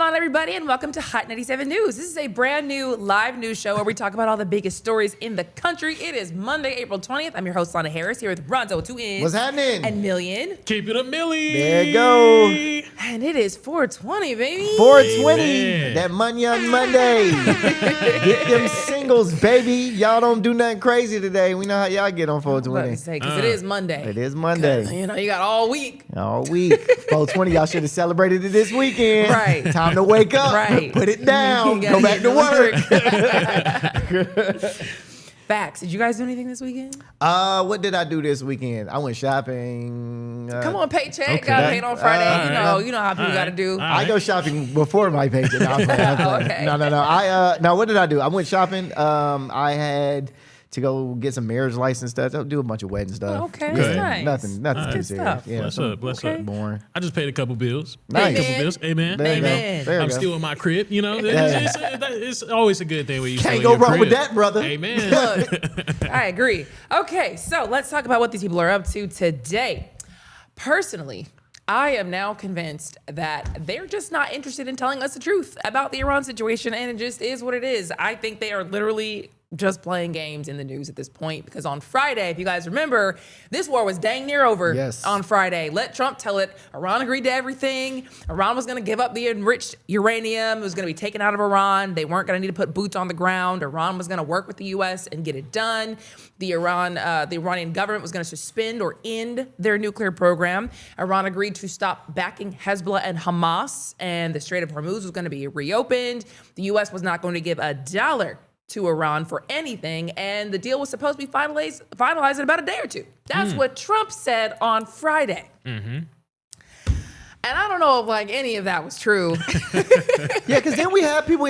on, everybody, and welcome to Hot 97 News. This is a brand new live news show where we talk about all the biggest stories in the country. It is Monday, April 20th. I'm your host, Lana Harris, here with Ronzo, 2 N's. What's happening? And Million. Keep it a milli. There you go. And it is 420, baby. 420. Amen. That money on Monday. Get them singles, baby. Y'all don't do nothing crazy today. We know how y'all get on 420. Because it is Monday. It is Monday. You know, you got all week. All week. 420, y'all should have celebrated it this weekend. Right. Time to wake up. Right. Put it down. You gotta Go back get to work. Facts. Did you guys do anything this weekend? What did I do this weekend? I went shopping. Come on, paycheck. okay. Got paid on Friday. All you know how people got to do. I go shopping before my paycheck. No, I'm playing. Okay. No. Now what did I do? I went shopping. I had to go get some marriage license stuff. I'll do a bunch of wedding stuff. Okay, that's nice. Nothing That's too good serious. stuff. Yeah, Bless Okay. up. boring. I just paid a couple bills. Nice. Couple bills. Amen. There you go. Amen. There you I'm go. still in my crib. You know, Yeah. it's always a good thing when you Can't still go in your wrong with crib. that, brother. Amen. Look, I agree. Okay, so let's talk about what these people are up to today. Personally, I am now convinced that they're just not interested in telling us the truth about the Iran situation, and it just is what it is. I think they are literally just playing games in the news at this point, because on Friday, if you guys remember, this war was dang near over. Yes. On Friday. Let Trump tell it. Iran agreed to everything. Iran was going to give up the enriched uranium. It was going to be taken out of Iran. They weren't going to need to put boots on the ground. Iran was going to work with the U.S. and get it done. The Iranian government was going to suspend or end their nuclear program. Iran agreed to stop backing Hezbollah and Hamas, and the Strait of Hormuz was going to be reopened. The U.S. was not going to give a dollar to Iran for anything, and the deal was supposed to be finalized in about a day or two. That's what Trump said on Friday. Mm-hmm. And I don't know if any of that was true. Yeah, because then we had people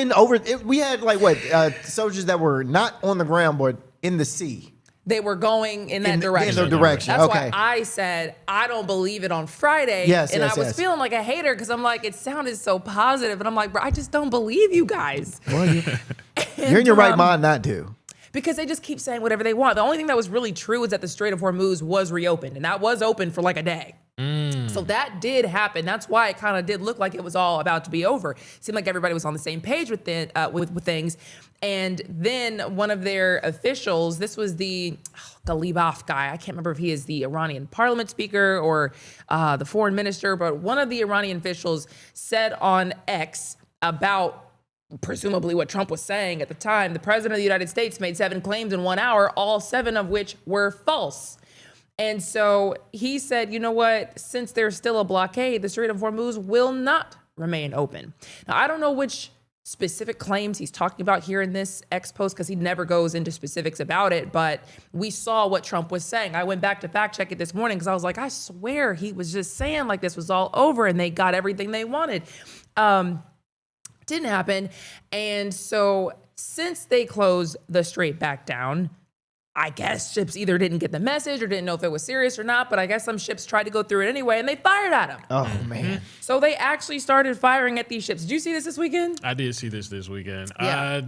we had soldiers that were not on the ground but in the sea. They were going in that direction. In their direction. That's okay. why I said I don't believe it on Friday. Yes, and yes, I was yes. feeling like a hater because I'm like, it sounded so positive. And I'm like, bro, I just don't believe you guys. Well, you're in your right mind not to. Because they just keep saying whatever they want. The only thing that was really true is that the Strait of Hormuz was reopened, and that was open for like a day. So that did happen. That's why it kind of did look like it was all about to be over. Seemed like everybody was on the same page with things. And then one of their officials, this was the Galibaf guy. I can't remember if he is the Iranian parliament speaker or the foreign minister, but one of the Iranian officials said on X about presumably what Trump was saying at the time. The president of the United States made 7 claims in 1 hour, all 7 of which were false. And so he said, you know what, since there's still a blockade, the Strait of Hormuz will not remain open. Now, I don't know which specific claims he's talking about here in this X post, because he never goes into specifics about it, but we saw what Trump was saying. I went back to fact check it this morning because I was like, I swear he was just saying like this was all over and they got everything they wanted. Didn't happen. And so since they closed the strait back down, I guess ships either didn't get the message or didn't know if it was serious or not, but I guess some ships tried to go through it anyway and they fired at them. Oh, man. So they actually started firing at these ships. Did you see this weekend? I did see this weekend. Yeah.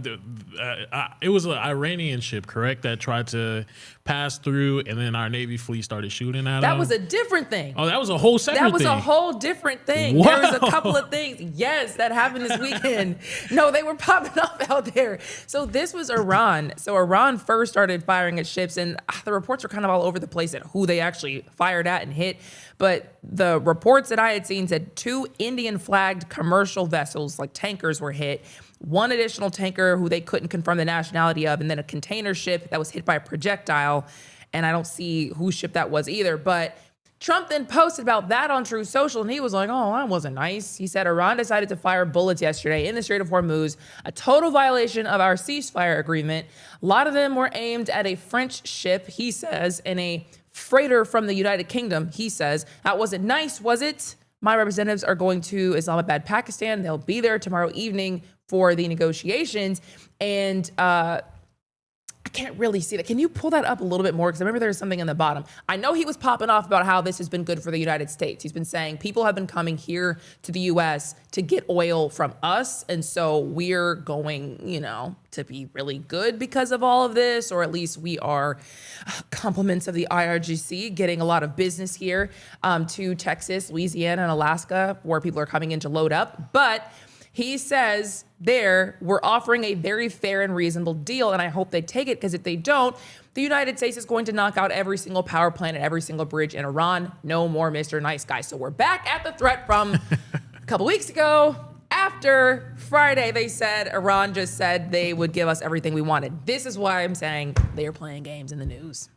It was an Iranian ship, correct, that tried to pass through, and then our Navy fleet started shooting at them. That was a different thing. Oh, that was a whole separate thing. That was a whole different thing. Wow. There was a couple of things. Yes, that happened this weekend. No, they were popping up out there. So this was Iran. So Iran first started firing at ships, and the reports were kind of all over the place at who they actually fired at and hit. But the reports that I had seen said 2 Indian-flagged commercial vessels, like tankers, were hit. 1 additional tanker who they couldn't confirm the nationality of, and then a container ship that was hit by a projectile. And I don't see whose ship that was either. But Trump then posted about that on True Social, and he was like, oh, that wasn't nice. He said, Iran decided to fire bullets yesterday in the Strait of Hormuz, a total violation of our ceasefire agreement. A lot of them were aimed at a French ship, he says, and a freighter from the United Kingdom, he says. That wasn't nice, was it? My representatives are going to Islamabad, Pakistan. They'll be there tomorrow evening for the negotiations. And I can't really see that. Can you pull that up a little bit more? Because I remember there was something in the bottom. I know he was popping off about how this has been good for the United States. He's been saying people have been coming here to the U.S. to get oil from us. And so we're going, to be really good because of all of this, or at least we are compliments of the IRGC getting a lot of business here to Texas, Louisiana, and Alaska, where people are coming in to load up. But He says we're offering a very fair and reasonable deal, and I hope they take it, because if they don't, the United States is going to knock out every single power plant and every single bridge in Iran. No more Mr. Nice Guy. So we're back at the threat from a couple weeks ago. After Friday, they said Iran just said they would give us everything we wanted. This is why I'm saying they are playing games in the news.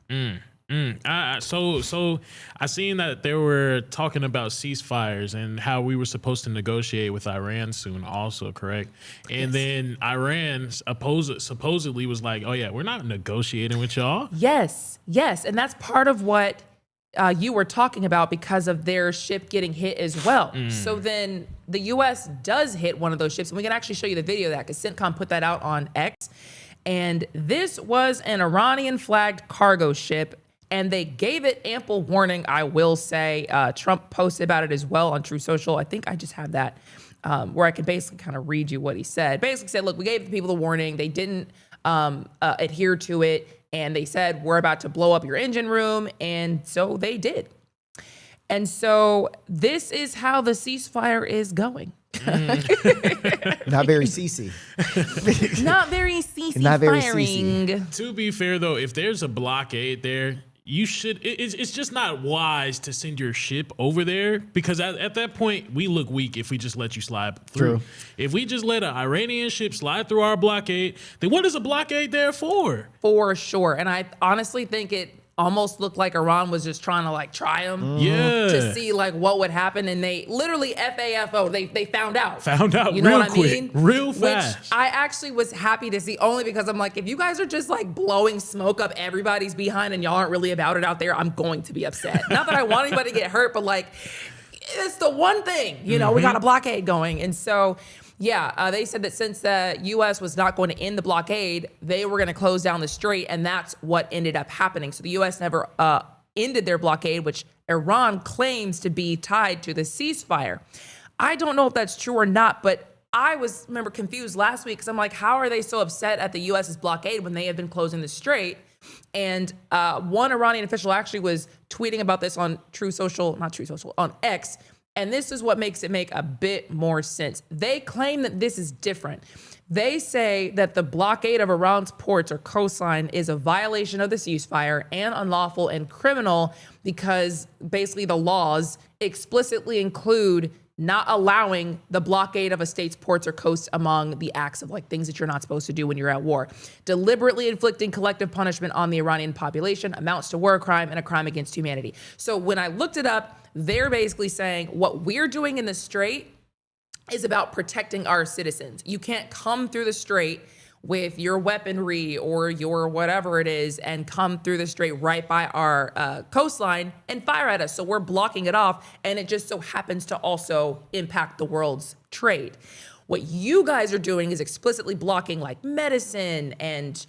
So I seen that they were talking about ceasefires and how we were supposed to negotiate with Iran soon also, correct? And then Iran supposedly was like, oh yeah, we're not negotiating with y'all. Yes. And that's part of what you were talking about, because of their ship getting hit as well. So then the U.S. does hit one of those ships, and we can actually show you the video of that, because CENTCOM put that out on X. And this was an Iranian-flagged cargo ship, and they gave it ample warning, I will say. Trump posted about it as well on True Social. I think I just have that where I can basically kind of read you what he said. Basically said, look, we gave the people the warning. They didn't adhere to it. And they said, we're about to blow up your engine room. And so they did. And so this is how the ceasefire is going. Not very CC. Not very CC Not very firing. CC. To be fair, though, if there's a blockade there, you should. It's just not wise to send your ship over there, because at that point we look weak if we just let you slide through. True. If we just let an Iranian ship slide through our blockade, then what is a blockade there for? For sure. And I honestly think it almost looked like Iran was just trying to like try them Yeah. to see like what would happen. And they literally FAFO, they found out. You know real what I quick, mean? real fast. Which I actually was happy to see, only because I'm like, if you guys are just like blowing smoke up everybody's behind and y'all aren't really about it out there, I'm going to be upset. Not that I want anybody to get hurt, but like, it's the one thing, we got a blockade going. And so, yeah, they said that since the U.S. was not going to end the blockade, they were going to close down the strait, and that's what ended up happening. So the U.S. never ended their blockade, which Iran claims to be tied to the ceasefire. I don't know if that's true or not, but I remember confused last week, because I'm like, how are they so upset at the U.S.'s blockade when they have been closing the strait? And one Iranian official actually was tweeting about this on on X. And this is what makes it make a bit more sense. They claim that this is different. They say that the blockade of Iran's ports or coastline is a violation of the ceasefire and unlawful and criminal, because basically the laws explicitly include not allowing the blockade of a state's ports or coasts among the acts of like things that you're not supposed to do when you're at war. Deliberately inflicting collective punishment on the Iranian population amounts to war crime and a crime against humanity. So when I looked it up, they're basically saying what we're doing in the strait is about protecting our citizens. You can't come through the strait with your weaponry or your whatever it is and come through the strait right by our coastline and fire at us. So we're blocking it off, and it just so happens to also impact the world's trade. What you guys are doing is explicitly blocking like medicine and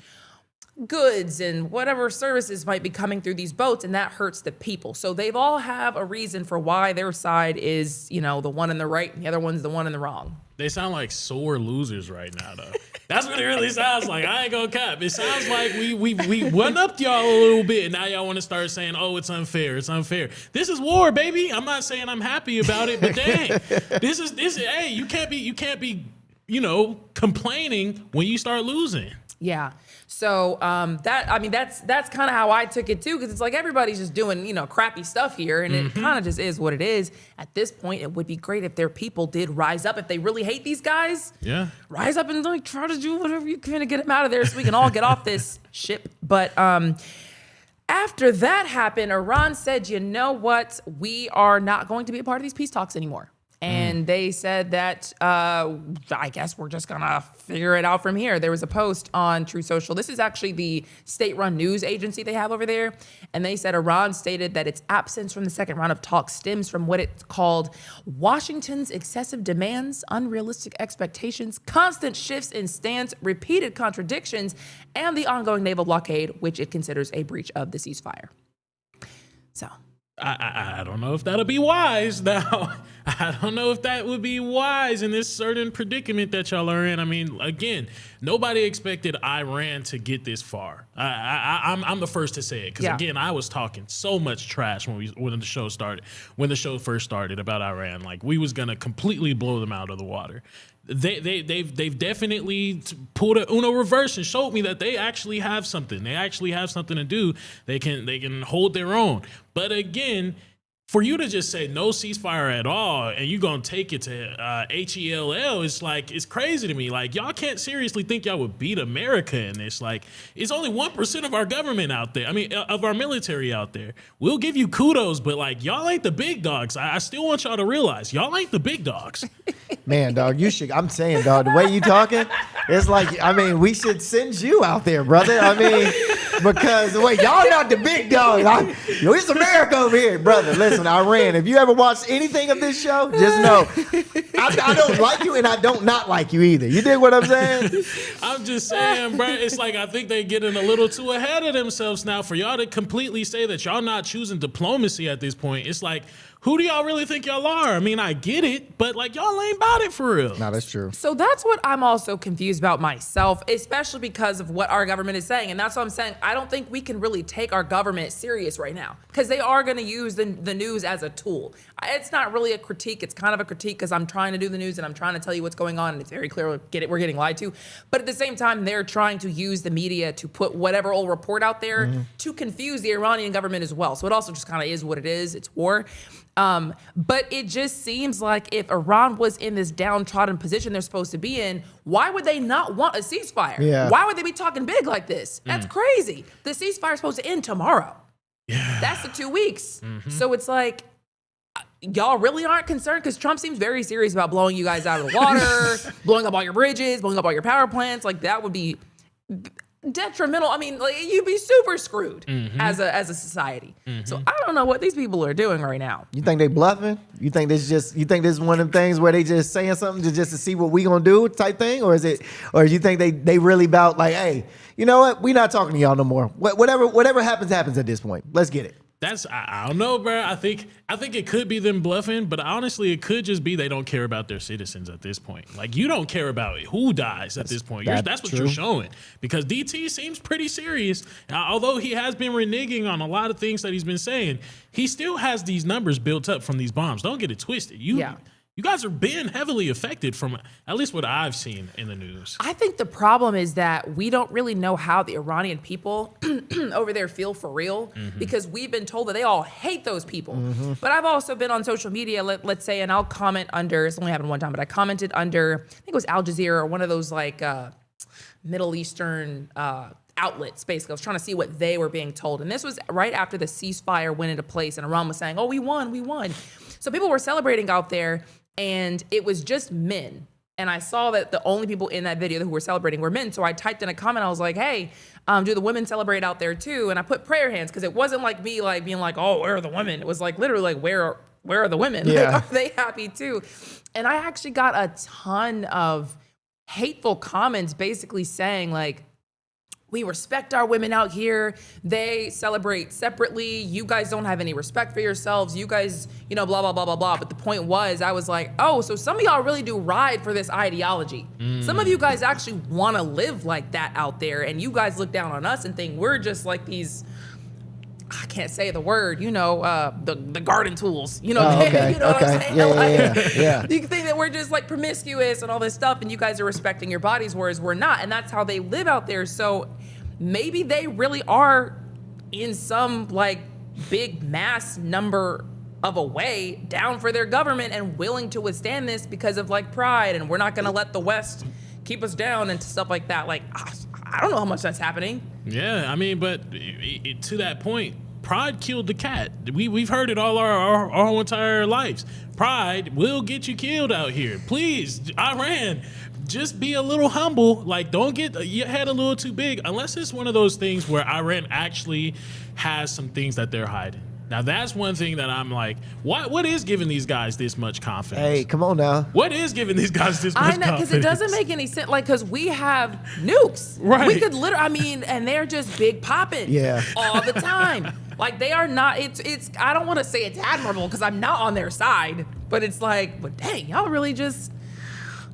goods and whatever services might be coming through these boats, and that hurts the people. So they've all have a reason for why their side is, the one in the right and the other one's the one in the wrong. They sound like sore losers right now, though. That's what it really sounds like. I ain't gonna cap. It sounds like we one-upped y'all a little bit, and now y'all want to start saying, oh, it's unfair. It's unfair. This is war, baby. I'm not saying I'm happy about it, but dang, this is hey, you can't be complaining when you start losing. Yeah. So that's kind of how I took it too, because it's like everybody's just doing crappy stuff here, and it kind of just is what it is. At this point, it would be great if their people did rise up. If they really hate these guys, rise up and like try to do whatever you can to get them out of there, so we can all get off this ship. But after that happened, Iran said, you know what, we are not going to be a part of these peace talks anymore. And they said that, I guess we're just going to figure it out from here. There was a post on True Social. This is actually the state-run news agency they have over there. And they said Iran stated that its absence from the second round of talks stems from what it's called Washington's excessive demands, unrealistic expectations, constant shifts in stance, repeated contradictions, and the ongoing naval blockade, which it considers a breach of the ceasefire. So I don't know if that'll be wise now. I don't know if that would be wise in this certain predicament that y'all are in. I mean, again, nobody expected Iran to get this far. I'm the first to say it, because again, I was talking so much trash when the show first started about Iran. Like, we was gonna completely blow them out of the water. they've definitely pulled a Uno reverse and showed me that they actually have something. They actually have something to do. They can hold their own. But again, for you to just say no ceasefire at all and you're going to take it to HELL, it's crazy to me. Like, y'all can't seriously think y'all would beat America in this. Like, it's only 1% of our government out there. I mean, of our military out there. We'll give you kudos, but like, y'all ain't the big dogs. I still want y'all to realize y'all ain't the big dogs. Man, dog, you should. I'm saying, dog, the way you talking, it's like, I mean, we should send you out there, brother. I mean, because wait, y'all not the big dogs. It's America over here, brother. Listen, Iran. If you ever watched anything of this show, just know I don't like you, and I don't not like you either. You dig what I'm saying? I'm just saying, bro. It's like I think they're getting a little too ahead of themselves now. For y'all to completely say that y'all not choosing diplomacy at this point, it's like, who do y'all really think y'all are? I mean, I get it, but like, y'all ain't about it for real. No, that's true. So that's what I'm also confused about myself, especially because of what our government is saying. And that's what I'm saying. I don't think we can really take our government serious right now because they are going to use the news as a tool. It's not really a critique. It's kind of a critique because I'm trying to do the news and I'm trying to tell you what's going on. And it's very clear we're getting lied to. But at the same time, they're trying to use the media to put whatever old report out there to confuse the Iranian government as well. So it also just kind of is what it is. It's war. But it just seems like if Iran was in this downtrodden position they're supposed to be in, why would they not want a ceasefire? Yeah. Why would they be talking big like this? That's crazy. The ceasefire is supposed to end tomorrow. Yeah. That's the 2 weeks. So it's like, y'all really aren't concerned because Trump seems very serious about blowing you guys out of the water, blowing up all your bridges, blowing up all your power plants. Like that would be detrimental. I mean, like, you'd be super screwed as a society. So I don't know what these people are doing right now. You think they bluffing? You think this is one of them things where they just saying something just to see what we gonna do type thing, or you think they really about like, hey, you know what? We not talking to y'all no more. Whatever happens at this point. Let's get it. I don't know, bro. I think it could be them bluffing, but honestly, it could just be they don't care about their citizens at this point. Like, you don't care about who dies at this point. That's what you're showing. Because DT seems pretty serious. Although he has been reneging on a lot of things that he's been saying, he still has these numbers built up from these bombs. Don't get it twisted. You guys are being heavily affected from at least what I've seen in the news. I think the problem is that we don't really know how the Iranian people over there feel for real because we've been told that they all hate those people. But I've also been on social media, let's say, and I'll comment under, it's only happened one time, but I commented under, I think it was Al Jazeera or one of those like Middle Eastern outlets, basically. I was trying to see what they were being told. And this was right after the ceasefire went into place and Iran was saying, oh, we won. So people were celebrating out there. And it was just men. And I saw that the only people in that video who were celebrating were men. So I typed in a comment. I was like, hey, do the women celebrate out there too? And I put prayer hands because it wasn't like me like being like, oh, where are the women? It was like literally like, where are the women? Yeah. Like, are they happy too? And I actually got a ton of hateful comments basically saying like, we respect our women out here. They celebrate separately. You guys don't have any respect for yourselves. You guys, blah, blah, blah, blah, blah. But the point was, I was like, oh, so some of y'all really do ride for this ideology. Some of you guys actually want to live like that out there. And you guys look down on us and think we're just like these, I can't say the word, the garden tools. Okay. What I'm saying? Yeah. You can think that we're just like promiscuous and all this stuff and you guys are respecting your bodies, whereas we're not. And that's how they live out there. So maybe they really are in some like big mass number of a way down for their government and willing to withstand this because of like pride. And we're not going to let the West keep us down and stuff like that. Like, I don't know how much that's happening. Yeah, I mean, but to that point, pride killed the cat. We've heard it all our whole entire lives. Pride will get you killed out here. Please, Iran, just be a little humble. Like, don't get your head a little too big unless it's one of those things where Iran actually has some things that they're hiding. Now, that's one thing that I'm like, what is giving these guys this much confidence? Hey, come on now. What is giving these guys this much confidence? I know, because it doesn't make any sense. Like, because we have nukes. Right. We could literally, and they're just big popping. Yeah. All the time. Like, they are not, it's I don't want to say it's admirable because I'm not on their side, but it's like, but dang, y'all really just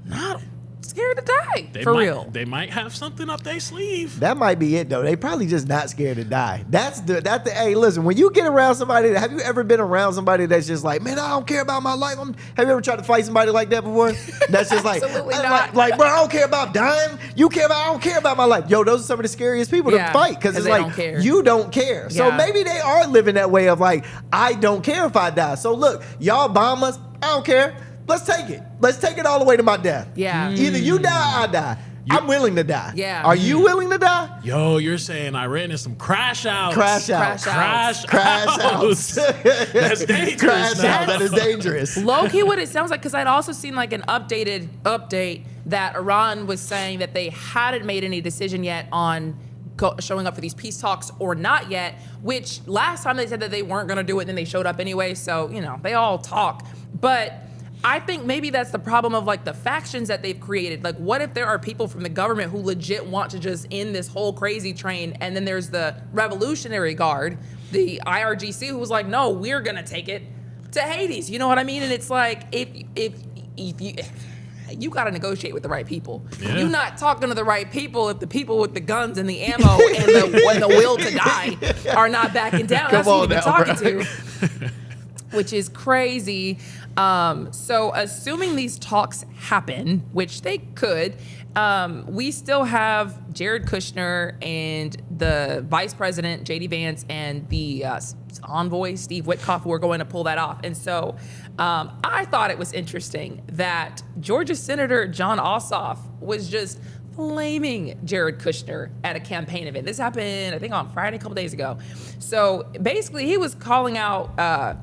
not scared to die, real. They might have something up their sleeve. That might be it though. They probably just not scared to die. That's the hey, listen, when you get around somebody, have you ever been around somebody that's just like, man, I don't care about my life. Have you ever tried to fight somebody like that before? That's just like, Absolutely not. Like, bro, I don't care about dying. I don't care about my life. Yo, those are some of the scariest people to fight because it's like, you don't care. So maybe they are living that way of like, I don't care if I die. So look, y'all bomb us. I don't care. Let's take it. Let's take it all the way to my death. Yeah. Either you die, I die. I'm willing to die. Yeah. Are you willing to die? Yo, you're saying I ran into some crash outs. Crash outs. Crash outs. That's dangerous. Crash out. That is dangerous. Low key, what it sounds like, because I'd also seen like an update that Iran was saying that they hadn't made any decision yet on showing up for these peace talks or not yet, which last time they said that they weren't going to do it, and then they showed up anyway. So, they all talk. But I think maybe that's the problem of like the factions that they've created. Like, what if there are people from the government who legit want to just end this whole crazy train, and then there's the Revolutionary Guard, the IRGC, who was like, no, we're gonna take it to Hades. You know what I mean? And it's like, if you got to negotiate with the right people. Yeah. You're not talking to the right people if the people with the guns and the ammo and the will to die are not backing down. That's who you've been talking to, which is crazy. So assuming these talks happen, which they could, we still have Jared Kushner and the vice president, J.D. Vance, and the envoy, Steve Witkoff, who are going to pull that off. And so I thought it was interesting that Georgia Senator John Ossoff was just flaming Jared Kushner at a campaign event. This happened, I think, on Friday, a couple days ago. So basically, he was calling out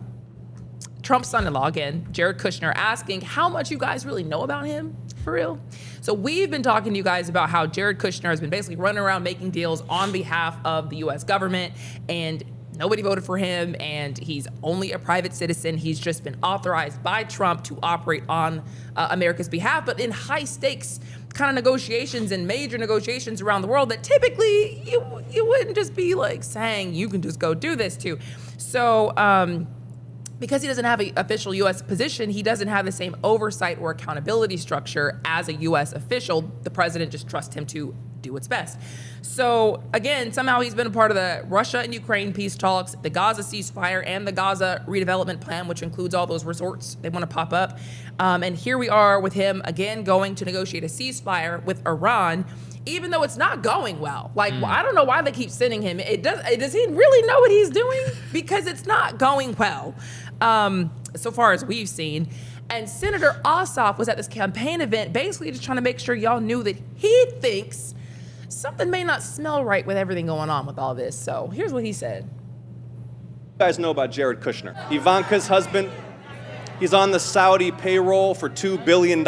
Trump's son-in-law, again, Jared Kushner, asking how much you guys really know about him, for real. So we've been talking to you guys about how Jared Kushner has been basically running around making deals on behalf of the U.S. government, and nobody voted for him, and he's only a private citizen. He's just been authorized by Trump to operate on America's behalf, but in high-stakes kind of negotiations and major negotiations around the world that typically you wouldn't just be like saying you can just go do this to. So because he doesn't have an official U.S. position, he doesn't have the same oversight or accountability structure as a U.S. official. The president just trusts him to do what's best. So again, somehow he's been a part of the Russia and Ukraine peace talks, the Gaza ceasefire, and the Gaza redevelopment plan, which includes all those resorts they want to pop up. And here we are with him again going to negotiate a ceasefire with Iran, even though it's not going well. Like, I don't know why they keep sending him. Does he really know what he's doing? Because it's not going well, so far as we've seen. And Senator Ossoff was at this campaign event basically just trying to make sure y'all knew that he thinks something may not smell right with everything going on with all this. So here's what he said. You guys know about Jared Kushner, Ivanka's husband. He's on the Saudi payroll for $2 billion.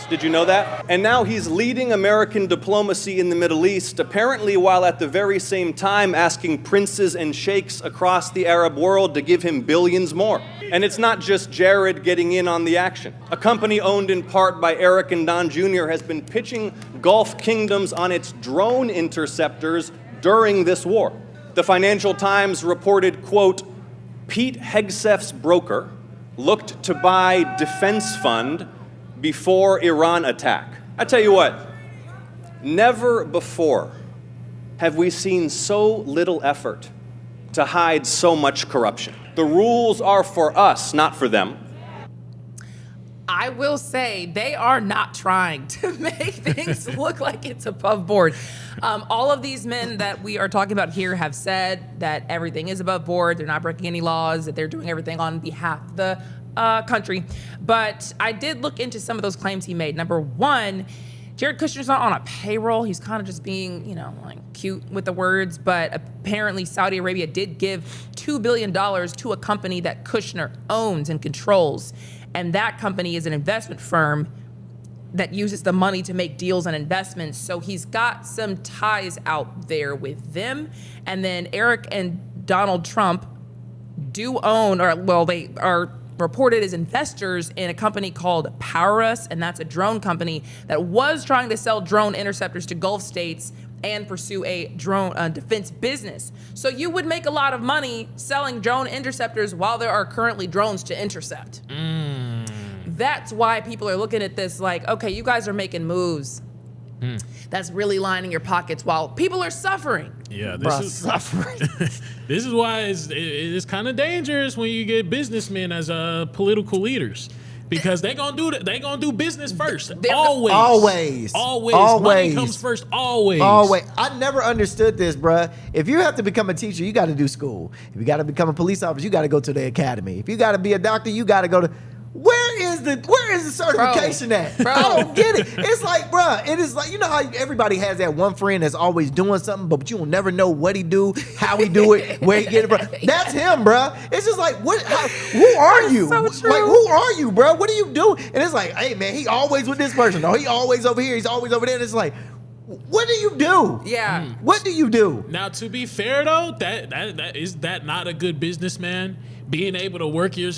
Did you know that? And now he's leading American diplomacy in the Middle East, apparently while at the very same time asking princes and sheikhs across the Arab world to give him billions more. And it's not just Jared getting in on the action. A company owned in part by Eric and Don Jr. has been pitching Gulf kingdoms on its drone interceptors during this war. The Financial Times reported, quote, Pete Hegseth's broker looked to buy defense fund before Iran attack. I tell you what, never before have we seen so little effort to hide so much corruption. The rules are for us, not for them. I will say they are not trying to make things look like it's above board. All of these men that we are talking about here have said that everything is above board. They're not breaking any laws, that they're doing everything on behalf of the country. But I did look into some of those claims he made. Number one, Jared Kushner's not on a payroll. He's kind of just being, like cute with the words. But apparently Saudi Arabia did give $2 billion to a company that Kushner owns and controls. And that company is an investment firm that uses the money to make deals and investments. So he's got some ties out there with them. And then Eric and Donald Trump do own, they are reported as investors in a company called PowerUs, and that's a drone company that was trying to sell drone interceptors to Gulf states and pursue a drone defense business. So you would make a lot of money selling drone interceptors while there are currently drones to intercept. that's why people are looking at this like, okay, you guys are making moves. That's really lining your pockets while people are suffering. Yeah, Bruh, suffering. this is why it's kind of dangerous when you get businessmen as political leaders. Because they gonna do business first. Always. Money comes first. Always. I never understood this, bruh. If you have to become a teacher, you got to do school. If you got to become a police officer, you got to go to the academy. If you got to be a doctor, you got to go to. Where is the certification at? Bro. I don't get it. It's like, bruh, it is like, you know how everybody has that one friend that's always doing something, but you will never know what he do, how he do it, where he get it from. That's him, bruh. It's just like, who are you? So true. Like, who are you, bruh? What do you do? And it's like, hey, man, he always with this person. No, he always over here. He's always over there. And it's like, what do you do? Yeah. What do you do? Now, to be fair though, that is not a good businessman? Being able to work your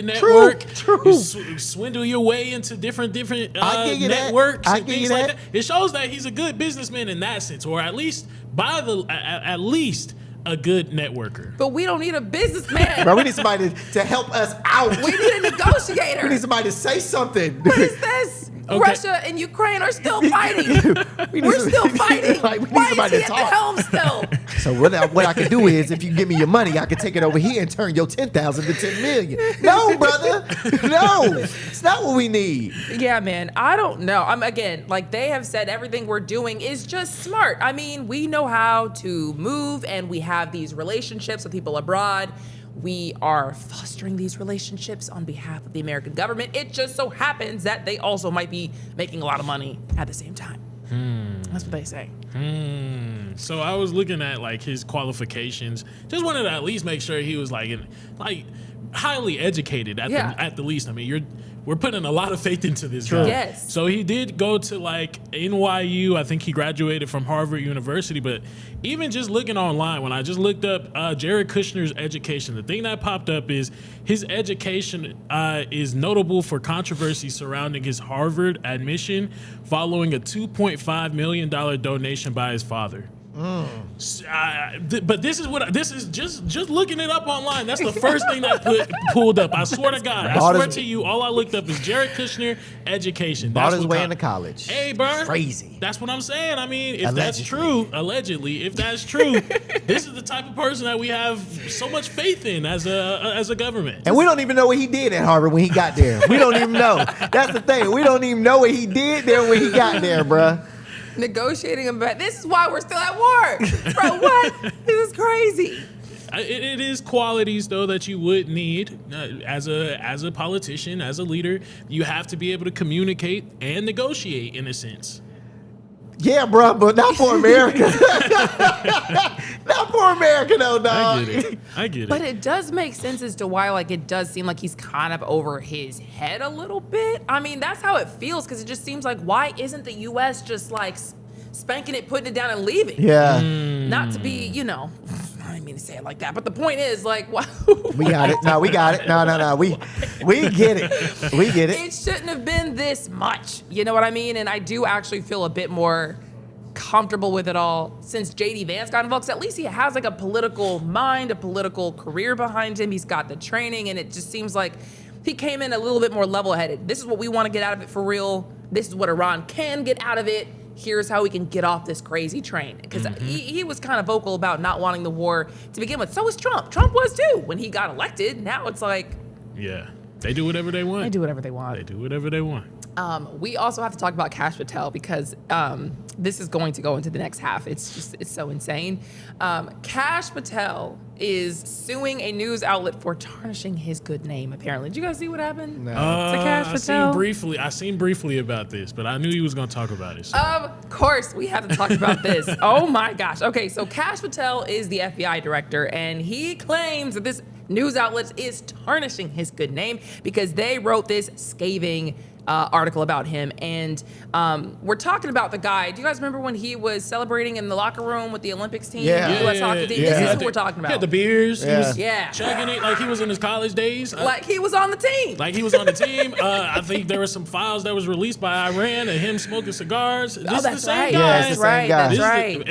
network, swindle your way into different networks and things like that. It shows that he's a good businessman in that sense, or at least at least a good networker. But we don't need a businessman. Bro, we need somebody to help us out. We need a negotiator. We need somebody to say something. What is this? Okay. Russia and Ukraine are still fighting. We're still fighting. Like, we need Why is somebody he to at the talk. helm still? So what I can do is, if you give me your money, I can take it over here and turn your 10,000 to 10 million. No, brother. No. It's not what we need. Yeah, man. I don't know. Again, like they have said, everything we're doing is just smart. I mean, we know how to move and we have these relationships with people abroad. We are fostering these relationships on behalf of the American government. It just so happens that they also might be making a lot of money at the same time. That's what they say. So I was looking at like his qualifications. Just wanted to at least make sure he was like highly educated at the least. I mean, we're putting a lot of faith into this guy. Yes. So he did go to like NYU. I think he graduated from Harvard University. But even just looking online, when I just looked up Jared Kushner's education, the thing that popped up is his education is notable for controversy surrounding his Harvard admission following a $2.5 million donation by his father. But this is just looking it up online. That's the first thing that pulled up. I swear to God. I swear to you, all I looked up is Jared Kushner education. Bought his way into college. Hey, bro. Crazy. That's what I'm saying. I mean, if that's true, if that's true, this is the type of person that we have so much faith in as a government. And we don't even know what he did at Harvard when he got there. We don't even know. That's the thing. We don't even know what he did there when he got there, bruh. Negotiating about this is why we're still at war. Bro, what? This is crazy. It is qualities though that you would need as a politician, as a leader. You have to be able to communicate and negotiate in a sense. Yeah, bro, but not for America. Not for America, though, dog. I get it. But it does make sense as to why, like, it does seem like he's kind of over his head a little bit. I mean, that's how it feels, because it just seems like, why isn't the U.S. just, like, spanking it, putting it down, and leaving? Yeah. Not to be, you know, I didn't mean to say it like that, but the point is, like, wow. We got it. No, we got it. No. We get it. We get it. It shouldn't have been this much. You know what I mean? And I do actually feel a bit more comfortable with it all since JD Vance got involved. 'Cause at least he has like a political mind, a political career behind him. He's got the training, and it just seems like he came in a little bit more level-headed. This is what we want to get out of it for real. This is what Iran can get out of it. Here's how we can get off this crazy train. Because he was kind of vocal about not wanting the war to begin with. So was Trump. Trump was too when he got elected. Now it's like, yeah, they do whatever they want. they do whatever they want. They do whatever they want. We also have to talk about Kash Patel because this is going to go into the next half. It's so insane. Kash Patel is suing a news outlet for tarnishing his good name, apparently. Did you guys see what happened to Kash Patel? I seen briefly about this, but I knew he was going to talk about it. So. Of course, we have to talk about this. Oh my gosh. Okay, so Kash Patel is the FBI director, and he claims that this news outlet is tarnishing his good name because they wrote this scathing article about him. And we're talking about the guy. Do you guys remember when he was celebrating in the locker room with the Olympics team? Yeah. The U.S. hockey team? Yeah. This is what we're talking about. He had the beers. Yeah. He was Yeah. chugging it like he was in his college days. Like he was on the team. Like he was on the team. I think there were some files that was released by Iran of him smoking cigars. This is the that's same right. guy. Yeah, it's the same right. guy. That's This is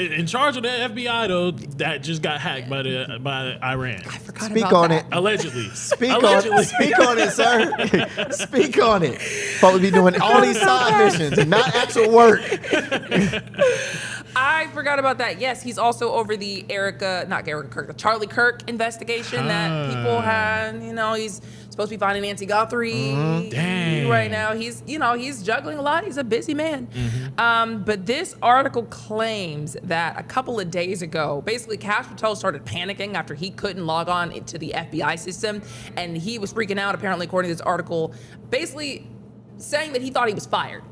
right. in charge of the FBI though, that just got hacked by Iran. Forgot Speak about on that. it. Allegedly. Speak Allegedly. on it. Speak on it, sir. Speak on it. Probably be doing all these side missions and not actual work. I forgot about that. Yes, he's also over the the Charlie Kirk investigation that people had. You know, he's supposed to be finding Nancy Guthrie. Dang. Right now, he's juggling a lot. He's a busy man. But this article claims that a couple of days ago, basically Kash Patel started panicking after he couldn't log on into the FBI system, and he was freaking out. Apparently, according to this article, basically saying that he thought he was fired.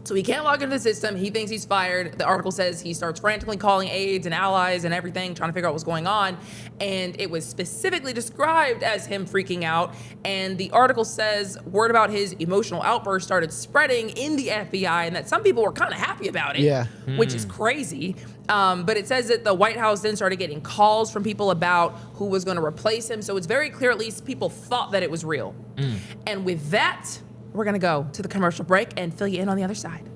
So he can't log into the system. He thinks he's fired. The article says he starts frantically calling aides and allies and everything, trying to figure out what's going on. And it was specifically described as him freaking out. And the article says word about his emotional outburst started spreading in the FBI and that some people were kind of happy about it, Yeah. which is crazy. But it says that the White House then started getting calls from people about who was going to replace him. So it's very clear, at least people thought that it was real. And with that, we're going to go to the commercial break and fill you in on the other side.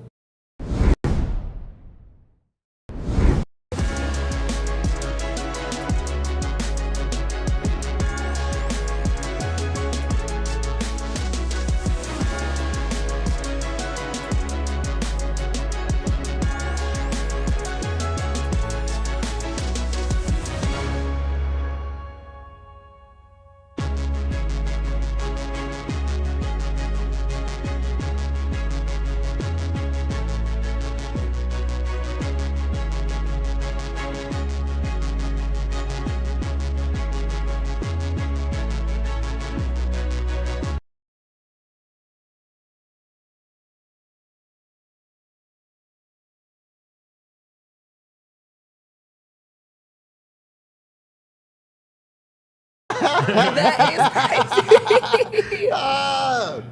That is crazy. Oh,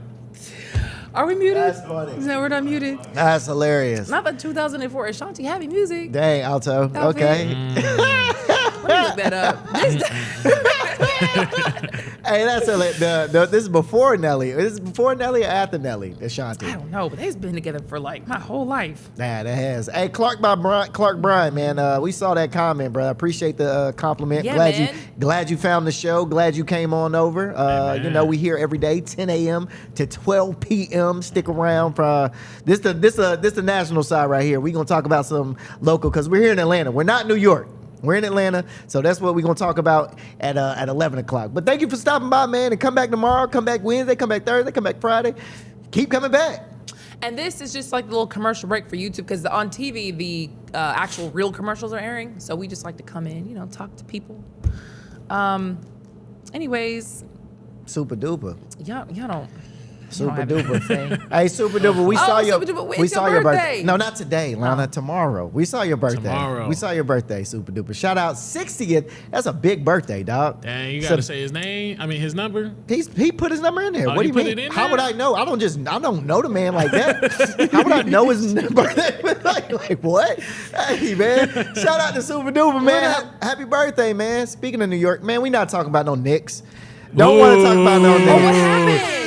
Are we muted? That's funny. No, we're not muted. that's hilarious. Not the 2004 Ashanti Happy Music. Dang, Alto. Okay. Let me look that up. Hey, that's this is before Nelly. Is this before Nelly or after Nelly? Ashanti. I don't know, but they've been together for like my whole life. Nah, that has. Hey, Clark Bryan, man. We saw that comment, bro. I appreciate the compliment. Yeah, glad man. glad you found the show. Glad you came on over. Hey, you know, we here every day, 10 a.m. to 12 p.m. Stick around for this the national side right here. We gonna talk about some local because we're here in Atlanta. We're not New York. We're in Atlanta, so that's what we're gonna talk about at 11 o'clock. But thank you for stopping by, man, and come back tomorrow, come back Wednesday, come back Thursday, come back Friday. Keep coming back. And this is just like a little commercial break for YouTube because on TV, the actual real commercials are airing. So we just like to come in, talk to people. Anyways, Super duper. y'all don't. Super have anything to duper. say. Hey, Super duper, we saw your Super Duper, we it's saw your your birthday. birthday. No, not today, Lana. Tomorrow. We saw your birthday. Tomorrow. We saw your birthday, Super duper. Shout out 60th. That's a big birthday, dog. Dang, you So- gotta say his name. I mean his number. He put his number in there. Oh, What do he you put mean? it in How there? would I know? I don't know the man like that. How would I know his birthday? like what? Hey man, shout out to Super Duper, man. Happy birthday, man. Speaking of New York, man, we not talking about no Knicks. Don't want to talk about no Ooh. Knicks. What happened?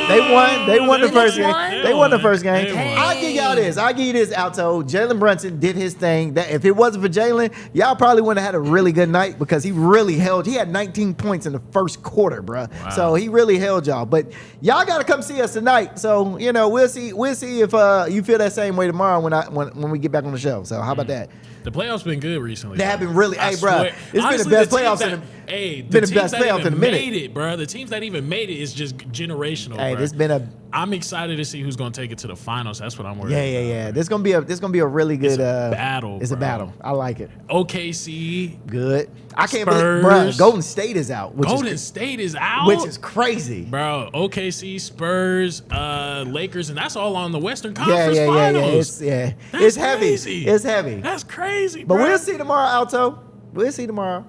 They won the They first game. won? They won the first game. They won. I'll give y'all this. I'll give you this, Alto. Jalen Brunson did his thing. That if it wasn't for Jalen, y'all probably wouldn't have had a really good night because he really held. He had 19 points in the first quarter, bruh. Wow. So he really held y'all. But y'all gotta come see us tonight. So we'll see. We'll see if you feel that same way tomorrow when we get back on the show. So how about that? The playoffs been good recently. They have been really. I Hey, bro, swear. it's been the Honestly, best teams playoffs that- in the. Hey, been the the teams best that playoffs even in a minute. made it, bro. The teams that even made it is just generational. Hey, bruh. this been a. I'm excited to see who's gonna take it to the finals. That's what I'm worried. Yeah. This gonna be a really good It's a battle, It's a bro. battle. I like it. OKC, Good. I can't Spurs. believe, bro. Golden State is out, Golden State is out, which is crazy. bro. OKC, Spurs, Lakers, and that's all on the Western Yeah, Conference Finals. It's That's it's heavy. crazy. It's heavy. That's crazy, But bro. we'll see tomorrow, Alto. We'll see tomorrow.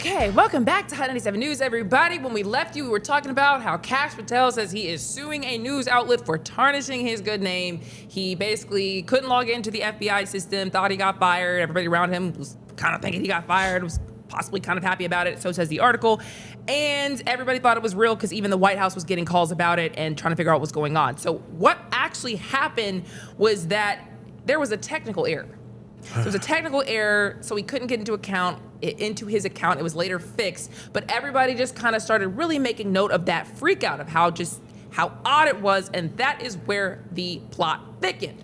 Okay, welcome back to Hot 97 News, everybody. When we left you, we were talking about how Kash Patel says he is suing a news outlet for tarnishing his good name. He basically couldn't log into the FBI system, thought he got fired. Everybody around him was kind of thinking he got fired, was possibly kind of happy about it. So says the article. And everybody thought it was real because even the White House was getting calls about it and trying to figure out what was going on. So what actually happened was that there was a technical error. So it was a technical error, so he couldn't get into his account. It was later fixed, but everybody just kind of started really making note of that freak out of how odd it was, and that is where the plot thickened.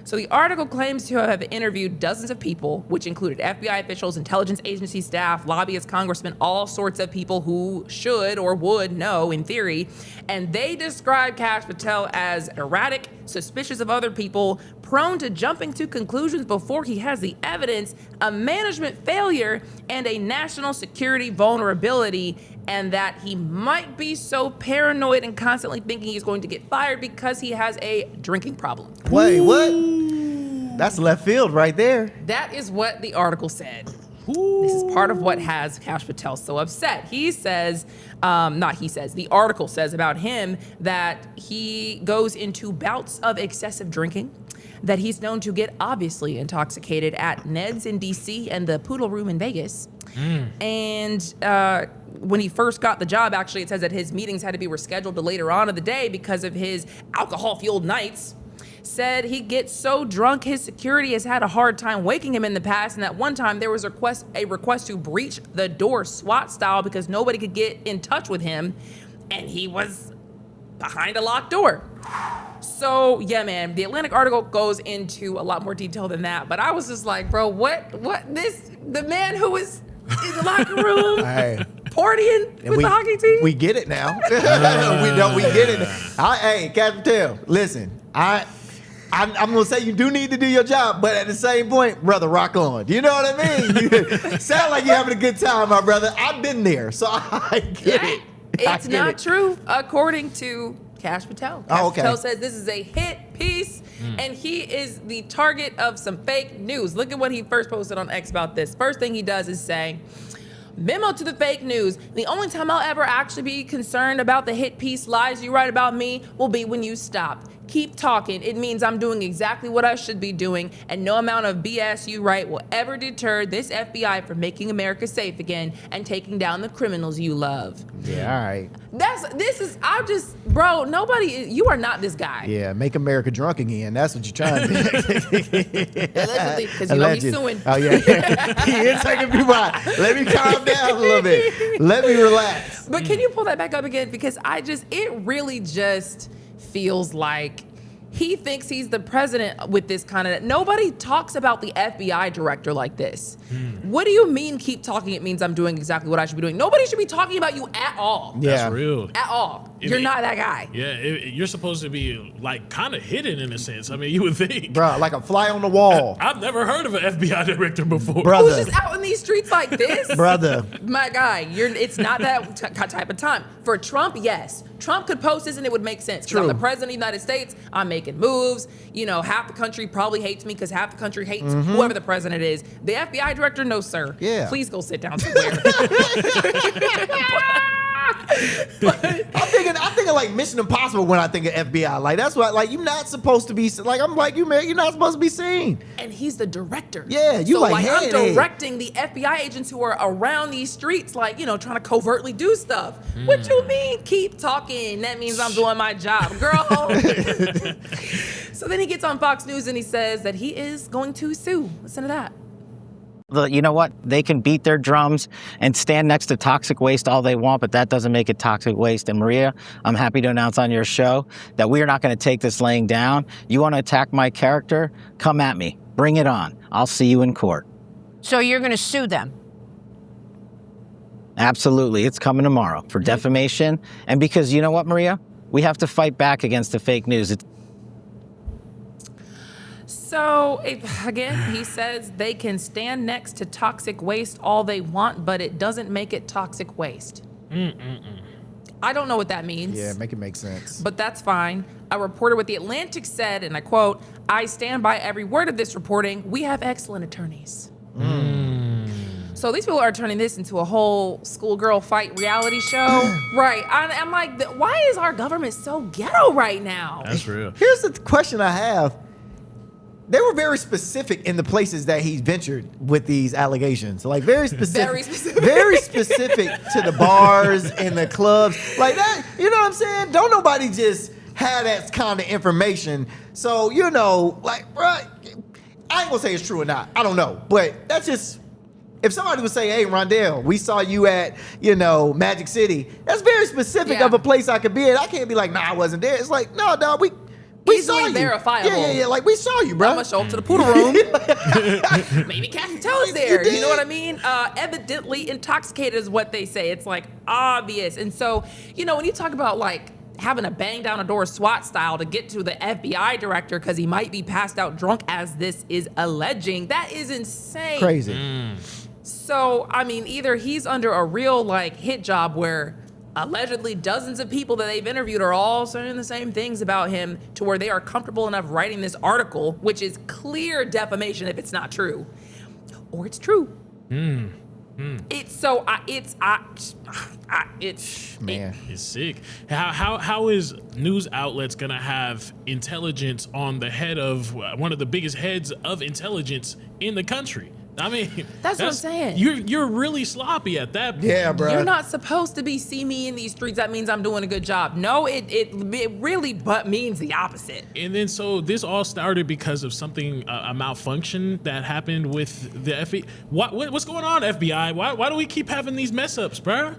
So the article claims to have interviewed dozens of people, which included FBI officials, intelligence agency staff, lobbyists, congressmen, all sorts of people who should or would know in theory. And they describe Kash Patel as erratic, suspicious of other people, prone to jumping to conclusions before he has the evidence, a management failure, and a national security vulnerability, and that he might be so paranoid and constantly thinking he's going to get fired because he has a drinking problem. Wait, what? That's left field right there. That is what the article said. This is part of what has Kash Patel so upset. He says, the article says about him that he goes into bouts of excessive drinking, that he's known to get obviously intoxicated at Ned's in DC and the Poodle Room in Vegas. And when he first got the job, actually, it says that his meetings had to be rescheduled to later on in the day because of his alcohol-fueled nights. Said he gets so drunk his security has had a hard time waking him in the past, and that one time there was a request to breach the door SWAT style because nobody could get in touch with him, and he was behind a locked door. So yeah, man, the Atlantic article goes into a lot more detail than that, but I was just like, bro, the man who was in the locker room partying with the hockey team? We get it now. we get it. Hey, Kash Patel, listen, I'm gonna say you do need to do your job, but at the same point, brother, rock on. You know what I mean? You sound like you're having a good time, my brother. I've been there, so I get it. It's not true, according to Kash Patel. Kash Patel says this is a hit piece, and he is the target of some fake news. Look at what he first posted on X about this. First thing he does is say, memo to the fake news. The only time I'll ever actually be concerned about the hit piece lies you write about me will be when you stop. Keep talking. It means I'm doing exactly what I should be doing, and no amount of BS you write will ever deter this FBI from making America safe again and taking down the criminals you love. Yeah, all right. You are not this guy. Yeah, make America drunk again. That's what you're trying to do. Allegedly, because you know he's suing. Oh, yeah. He is taking people out. Let me calm down a little bit. Let me relax. But can you pull that back up again? Because it really just feels like he thinks he's the president with this kind of. Nobody talks about the FBI director like this. What do you mean keep talking? It means I'm doing exactly what I should be doing. Nobody should be talking about you at all. Yeah. That's real. At all. You're not that guy. Yeah, you're supposed to be like kind of hidden in a sense. I mean, you would think. Bro, like a fly on the wall. I've never heard of an FBI director before. Brother. Who's just out in these streets like this? Brother. My guy, it's not that type of time. For Trump, yes. Trump could post this and it would make sense. Because I'm the president of the United States. I'm making moves. You know, half the country probably hates me because half the country hates whoever the president is. The FBI director, no, sir. Yeah. Please go sit down somewhere. I'm thinking like Mission Impossible when I think of FBI. Like that's what you're not supposed to be. Like I'm like you, man. You're not supposed to be seen. And he's the director. Yeah, you so hey, I'm directing the FBI agents who are around these streets, trying to covertly do stuff. What you mean? Keep talking. That means I'm doing my job, girl. So then he gets on Fox News and he says that he is going to sue. Listen to that. You know what? They can beat their drums and stand next to toxic waste all they want, but that doesn't make it toxic waste. And Maria, I'm happy to announce on your show that we are not going to take this laying down. You want to attack my character? Come at me. Bring it on. I'll see you in court. So you're going to sue them? Absolutely. It's coming tomorrow for defamation. And because you know what, Maria? We have to fight back against the fake news. So, again, he says they can stand next to toxic waste all they want, but it doesn't make it toxic waste. I don't know what that means. Yeah, make it make sense. But that's fine. A reporter with The Atlantic said, and I quote, "I stand by every word of this reporting. We have excellent attorneys." So So these people are turning this into a whole schoolgirl fight reality show. Right. I'm like, why is our government so ghetto right now? That's real. Here's the question I have. They were very specific in the places that he's ventured with these allegations. Like very specific. Very specific. Very specific to the bars and the clubs. Like that, you know what I'm saying? Don't nobody just have that kind of information. So, you know, like, bro, I ain't gonna say it's true or not. I don't know. But that's just, if somebody would say, hey, Rondell, we saw you at, you know, Magic City, that's very specific of a place I could be at. I can't be like, nah, I wasn't there. It's like, no, dog, we Easily saw you. verifiable. Yeah. Like, we saw you, bro. I'm gonna show up to the poodle room. Maybe Kash Patel is there. You know what I mean? Evidently intoxicated is what they say. It's like obvious. And so, you know, when you talk about like having to bang down a door SWAT style to get to the FBI director because he might be passed out drunk, as this is alleging, that is insane. Crazy. So, I mean, either he's under a real like hit job where allegedly dozens of people that they've interviewed are all saying the same things about him to where they are comfortable enough writing this article, which is clear defamation if it's not true, or it's true. It's so Man. It's sick. How is news outlets gonna have intelligence on the head of one of the biggest heads of intelligence in the country? I mean, That's what I'm saying. You're really sloppy at that point. Yeah, bro. You're not supposed to be see me in these streets. That means I'm doing a good job. No, it really but means the opposite. And then so this all started because of something, a malfunction that happened with the FBI. What's going on, FBI? Why do we keep having these mess ups, bro?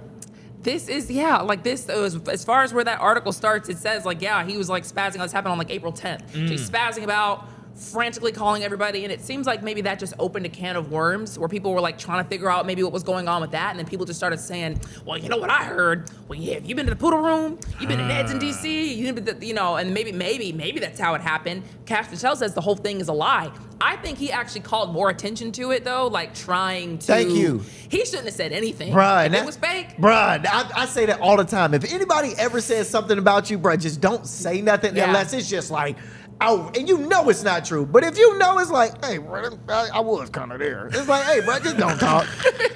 This is, like this, as far as where that article starts, it says like, he was like spazzing. This happened on like April 10th. So he's spazzing about, frantically calling everybody, and it seems like maybe that just opened a can of worms where people were like trying to figure out maybe what was going on with that, and then people just started saying, well, you know what I heard? Well, yeah, have you been to the Poodle Room? You've been to Ned's in DC? You know, and maybe that's how it happened. Kash Patel says the whole thing is a lie. I think he actually called more attention to it though, like trying to. Thank you. He shouldn't have said anything. Bruh, If it was fake. Bruh, I say that all the time. If anybody ever says something about you, bruh, just don't say nothing unless it's just like, oh, and you know it's not true. But if you know it's like, hey, bro, I was kind of there. It's like, hey, bro, just don't talk.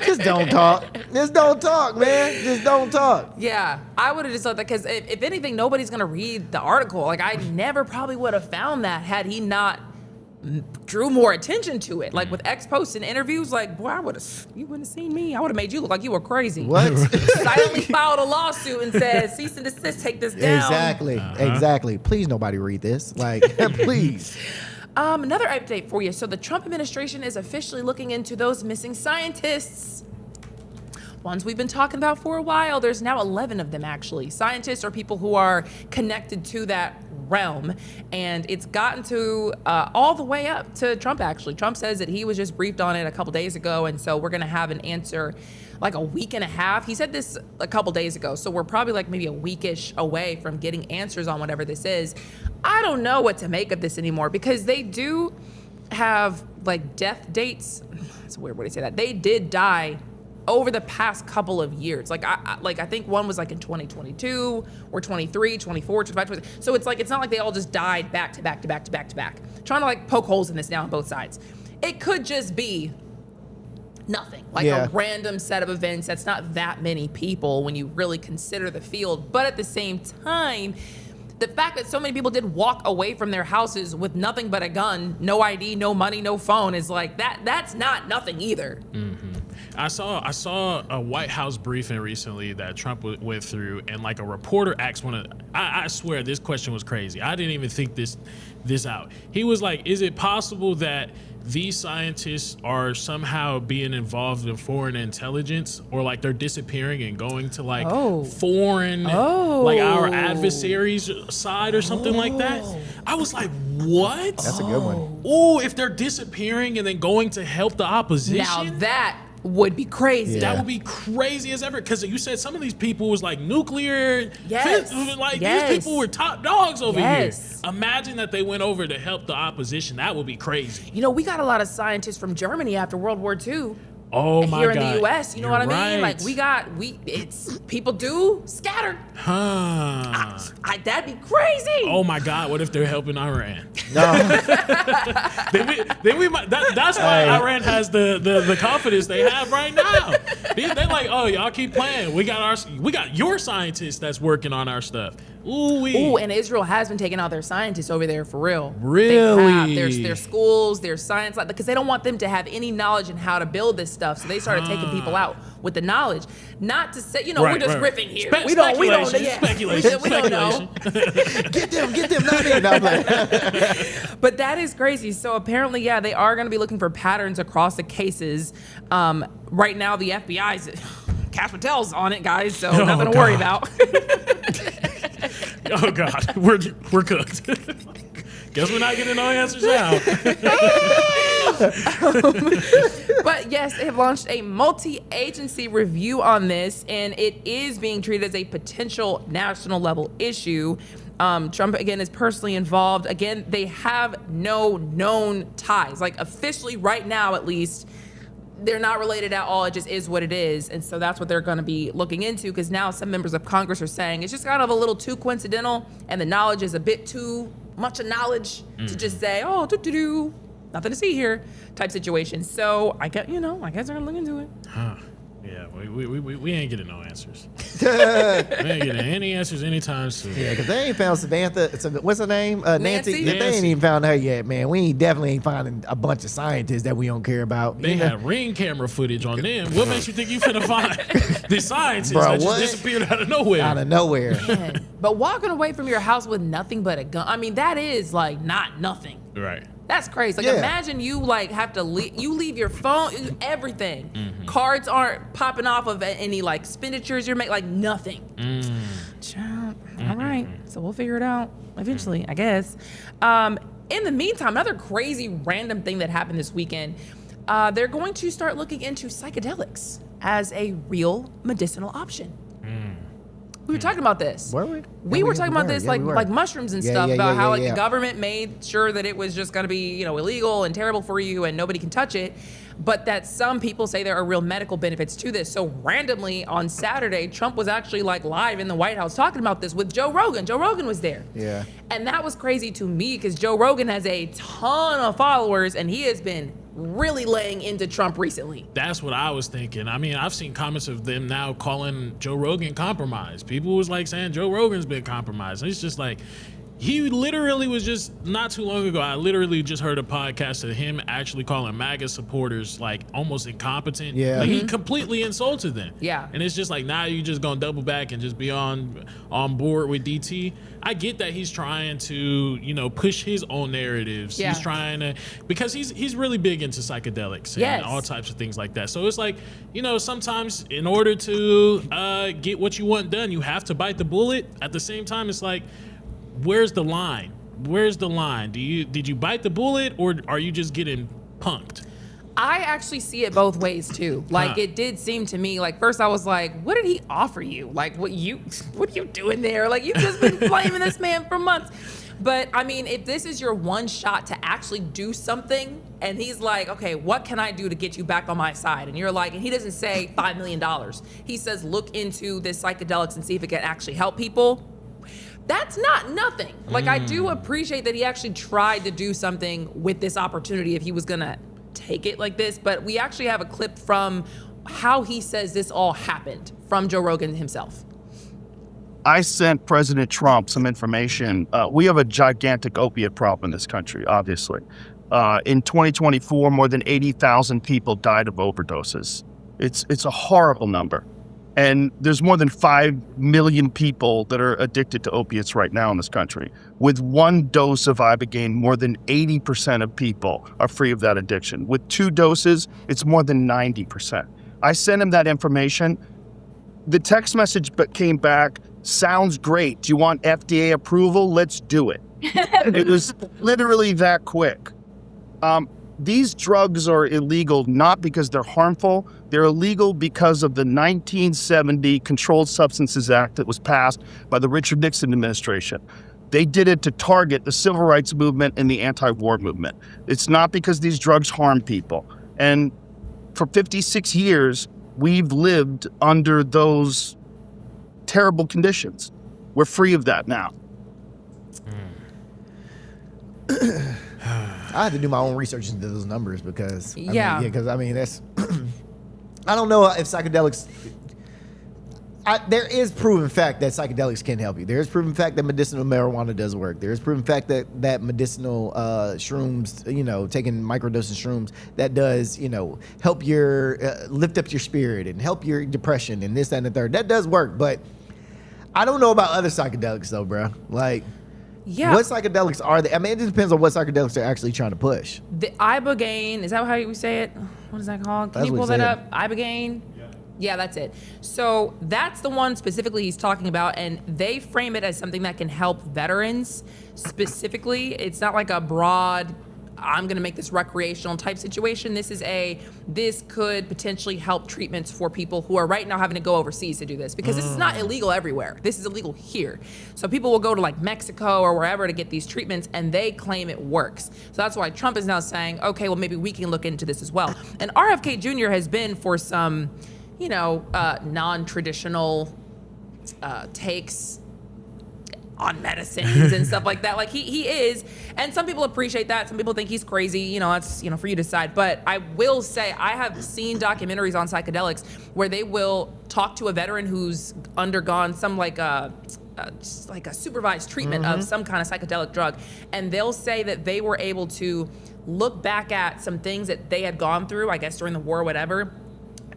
Just don't talk. Just don't talk, man. Just don't talk. Yeah, I would have just thought that because if anything, nobody's gonna read the article. Like I never probably would have found that had he not drew more attention to it. Like with X posts and interviews, like, boy, you wouldn't have seen me. I would have made you look like you were crazy. What? Silently filed a lawsuit and said, cease and desist, take this down. Exactly. Please, nobody read this. Like, please. Another update for you. So the Trump administration is officially looking into those missing scientists. Ones we've been talking about for a while. There's now 11 of them, actually. Scientists are people who are connected to that realm, and it's gotten to all the way up to Trump, actually. Trump says that he was just briefed on it a couple days ago, and so we're going to have an answer like a week and a half. He said this a couple days ago, so we're probably like maybe a weekish away from getting answers on whatever this is. I don't know what to make of this anymore because they do have like death dates. It's a weird way to say that. They did die over the past couple of years. Like I think one was like in 2022 or 23, 24, 25, 26. So it's like, it's not like they all just died back to back to back to back to back. Trying to like poke holes in this now on both sides. It could just be nothing, like a random set of events. That's not that many people when you really consider the field. But at the same time, the fact that so many people did walk away from their houses with nothing but a gun, no ID, no money, no phone is like that's not nothing either. Mm-hmm. I saw a White House briefing recently that Trump went through, and like a reporter asked one of, I swear this question was crazy. I didn't even think this out. He was like, is it possible that these scientists are somehow being involved in foreign intelligence, or like they're disappearing and going to like foreign, like our adversaries' side or something like that? I was like, what? That's a good one. Oh, if they're disappearing and then going to help the opposition? Now that would be crazy. That would be crazy as ever. Because you said some of these people was like nuclear. Yes. These people were top dogs over here. Imagine that they went over to help the opposition. That would be crazy. You know, we got a lot of scientists from Germany after World War II. Oh my here God. in the U.S. You know what I mean? Right. Like it's people do scatter. Huh. That'd be crazy. Oh my God! What if they're helping Iran? No. Then we might. That's why Iran has the confidence they have right now. They're like, oh, y'all keep playing. We got your scientists that's working on our stuff. Ooh, and Israel has been taking out their scientists over there for real. Really? They have their schools, their science, because they don't want them to have any knowledge in how to build this stuff. So they started taking people out with the knowledge. Not to say, we're just riffing here. We don't know. Get them, not in. No, But that is crazy. So apparently, they are going to be looking for patterns across the cases. Right now, the FBI's Kash Patel's on it, guys. So nothing to worry about. Oh God, we're cooked. Guess we're not getting no answers now. But yes, they have launched a multi-agency review on this, and it is being treated as a potential national level issue. Trump, again, is personally involved. Again, they have no known ties. Like, officially right now, at least, they're not related at all. It just is what it is. And so that's what they're going to be looking into, because now some members of Congress are saying it's just kind of a little too coincidental, and the knowledge is a bit too much of knowledge to just say, oh, nothing to see here type situation. So I guess they're going to look into it. Yeah, we ain't getting no answers. We ain't getting any answers anytime soon. Yeah, because they ain't found Samantha. What's her name? Nancy. Nancy. They ain't even found her yet, man. We definitely ain't finding a bunch of scientists that we don't care about. They had ring camera footage on them. What makes you think you finna find the scientists Bro, that what? just disappeared out of nowhere? Out of nowhere. Man. But walking away from your house with nothing but a gun, I mean, that is like not nothing. Right. That's crazy. Like, Yeah. imagine you have to leave your phone, everything. Mm-hmm. Cards aren't popping off of any like expenditures you're making, like nothing. Child. All right. So we'll figure it out eventually, I guess. In the meantime, another crazy random thing that happened this weekend, they're going to start looking into psychedelics as a real medicinal option. We were talking about this. Were we? We were talking about this, Yeah, we were. like mushrooms and Yeah, stuff, yeah, about yeah, how yeah. the government made sure that it was just going to be, illegal and terrible for you and nobody can touch it, but that some people say there are real medical benefits to this. So randomly on Saturday, Trump was actually like live in the White House talking about this with Joe Rogan. Joe Rogan was there. Yeah. And that was crazy to me because Joe Rogan has a ton of followers and he has been really laying into Trump recently. That's what I was thinking. I mean, I've seen comments of them now calling Joe Rogan compromised. People was like saying Joe Rogan's been compromised. And it's just like, he literally was just not too long ago. I literally just heard a podcast of him actually calling MAGA supporters like almost incompetent. Yeah. Like he completely insulted them. Yeah. And it's just like, now you just gonna double back and just be on board with DT. I get that he's trying to, push his own narratives. Yeah. He's trying to, because he's really big into psychedelics and Yes. all types of things like that. So it's like, sometimes in order to get what you want done, you have to bite the bullet. At the same time, it's like, where's the line? Where's the line? Did you bite the bullet or are you just getting punked? I actually see it both ways too. Like, Huh. it did seem to me, like, first I was like, what did he offer you? Like, what are you doing there? Like, you've just been blaming this man for months. But I mean, if this is your one shot to actually do something, and he's like, okay, what can I do to get you back on my side? And you're like, and he doesn't say $5 million. He says, look into this psychedelics and see if it can actually help people. That's not nothing. Like, I do appreciate that he actually tried to do something with this opportunity if he was gonna take it like this. But we actually have a clip from how he says this all happened from Joe Rogan himself. I sent President Trump some information. We have a gigantic opiate problem in this country, obviously. In 2024, more than 80,000 people died of overdoses. It's a horrible number. And there's more than 5 million people that are addicted to opiates right now in this country. With one dose of Ibogaine, more than 80% of people are free of that addiction. With 2 doses, it's more than 90%. I sent him that information. The text message came back, sounds great. Do you want FDA approval? Let's do it. It was literally that quick. These drugs are illegal not because they're harmful. They're illegal because of the 1970 Controlled Substances Act that was passed by the Richard Nixon administration. They did it to target the civil rights movement and the anti-war movement. It's not because these drugs harm people. And for 56 years, we've lived under those terrible conditions. We're free of that now. I had to do my own research into those numbers because Yeah. because that's I don't know if psychedelics. There is proven fact that psychedelics can help you. There is proven fact that medicinal marijuana does work. There is proven fact that medicinal shrooms, taking microdosing shrooms, that does, help your lift up your spirit and help your depression and this, that, and the third. That does work, but I don't know about other psychedelics though, bro. Like, Yeah. what psychedelics are they? I mean, it just depends on what psychedelics they're actually trying to push. The ibogaine, is that how you say it? What is that called? Can That's you what pull he that said. up? Ibogaine? Yeah, that's it. So that's the one specifically he's talking about, and they frame it as something that can help veterans specifically. It's not like a broad, I'm going to make this recreational type situation. This could potentially help treatments for people who are right now having to go overseas to do this, because this is not illegal everywhere. This is illegal here. So people will go to like Mexico or wherever to get these treatments, and they claim it works. So that's why Trump is now saying, okay, well, maybe we can look into this as well. And RFK Jr. has been for some, non-traditional takes on medicines and stuff like that. Like he is, and some people appreciate that. Some people think he's crazy. That's for you to decide. But I will say I have seen documentaries on psychedelics where they will talk to a veteran who's undergone some just like a supervised treatment of some kind of psychedelic drug, and they'll say that they were able to look back at some things that they had gone through, I guess during the war or whatever,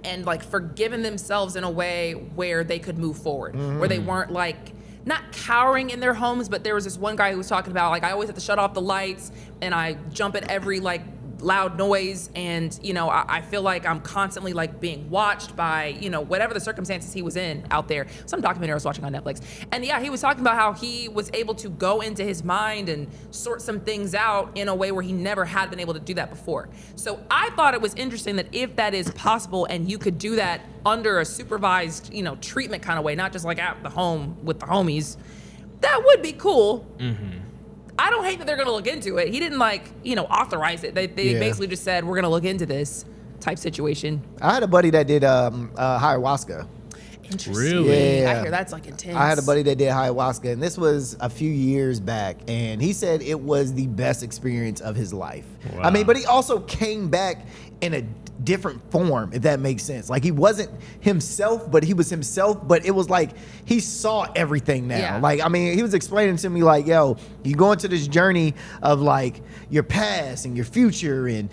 and like forgiven themselves in a way where they could move forward, where they weren't like not cowering in their homes, but there was this one guy who was talking about like, I always have to shut off the lights and I jump at every like loud noise, and I feel like I'm constantly like being watched by whatever the circumstances he was in out there. Some documentary I was watching on Netflix, and yeah, he was talking about how he was able to go into his mind and sort some things out in a way where he never had been able to do that before. So I thought it was interesting that if that is possible and you could do that under a supervised treatment kind of way, not just like at the home with the homies, that would be cool. I don't hate that they're going to look into it. He didn't authorize it. They basically just said, we're going to look into this type situation. I had a buddy that did ayahuasca. Interesting. Really? Yeah. I hear that's like intense. I had a buddy that did ayahuasca, and this was a few years back, and he said it was the best experience of his life. Wow. But he also came back in a different form, if that makes sense. Like, he wasn't himself, but he was himself, but it was like he saw everything now. Yeah. Like, he was explaining to me like, yo, you go into this journey of like your past and your future and,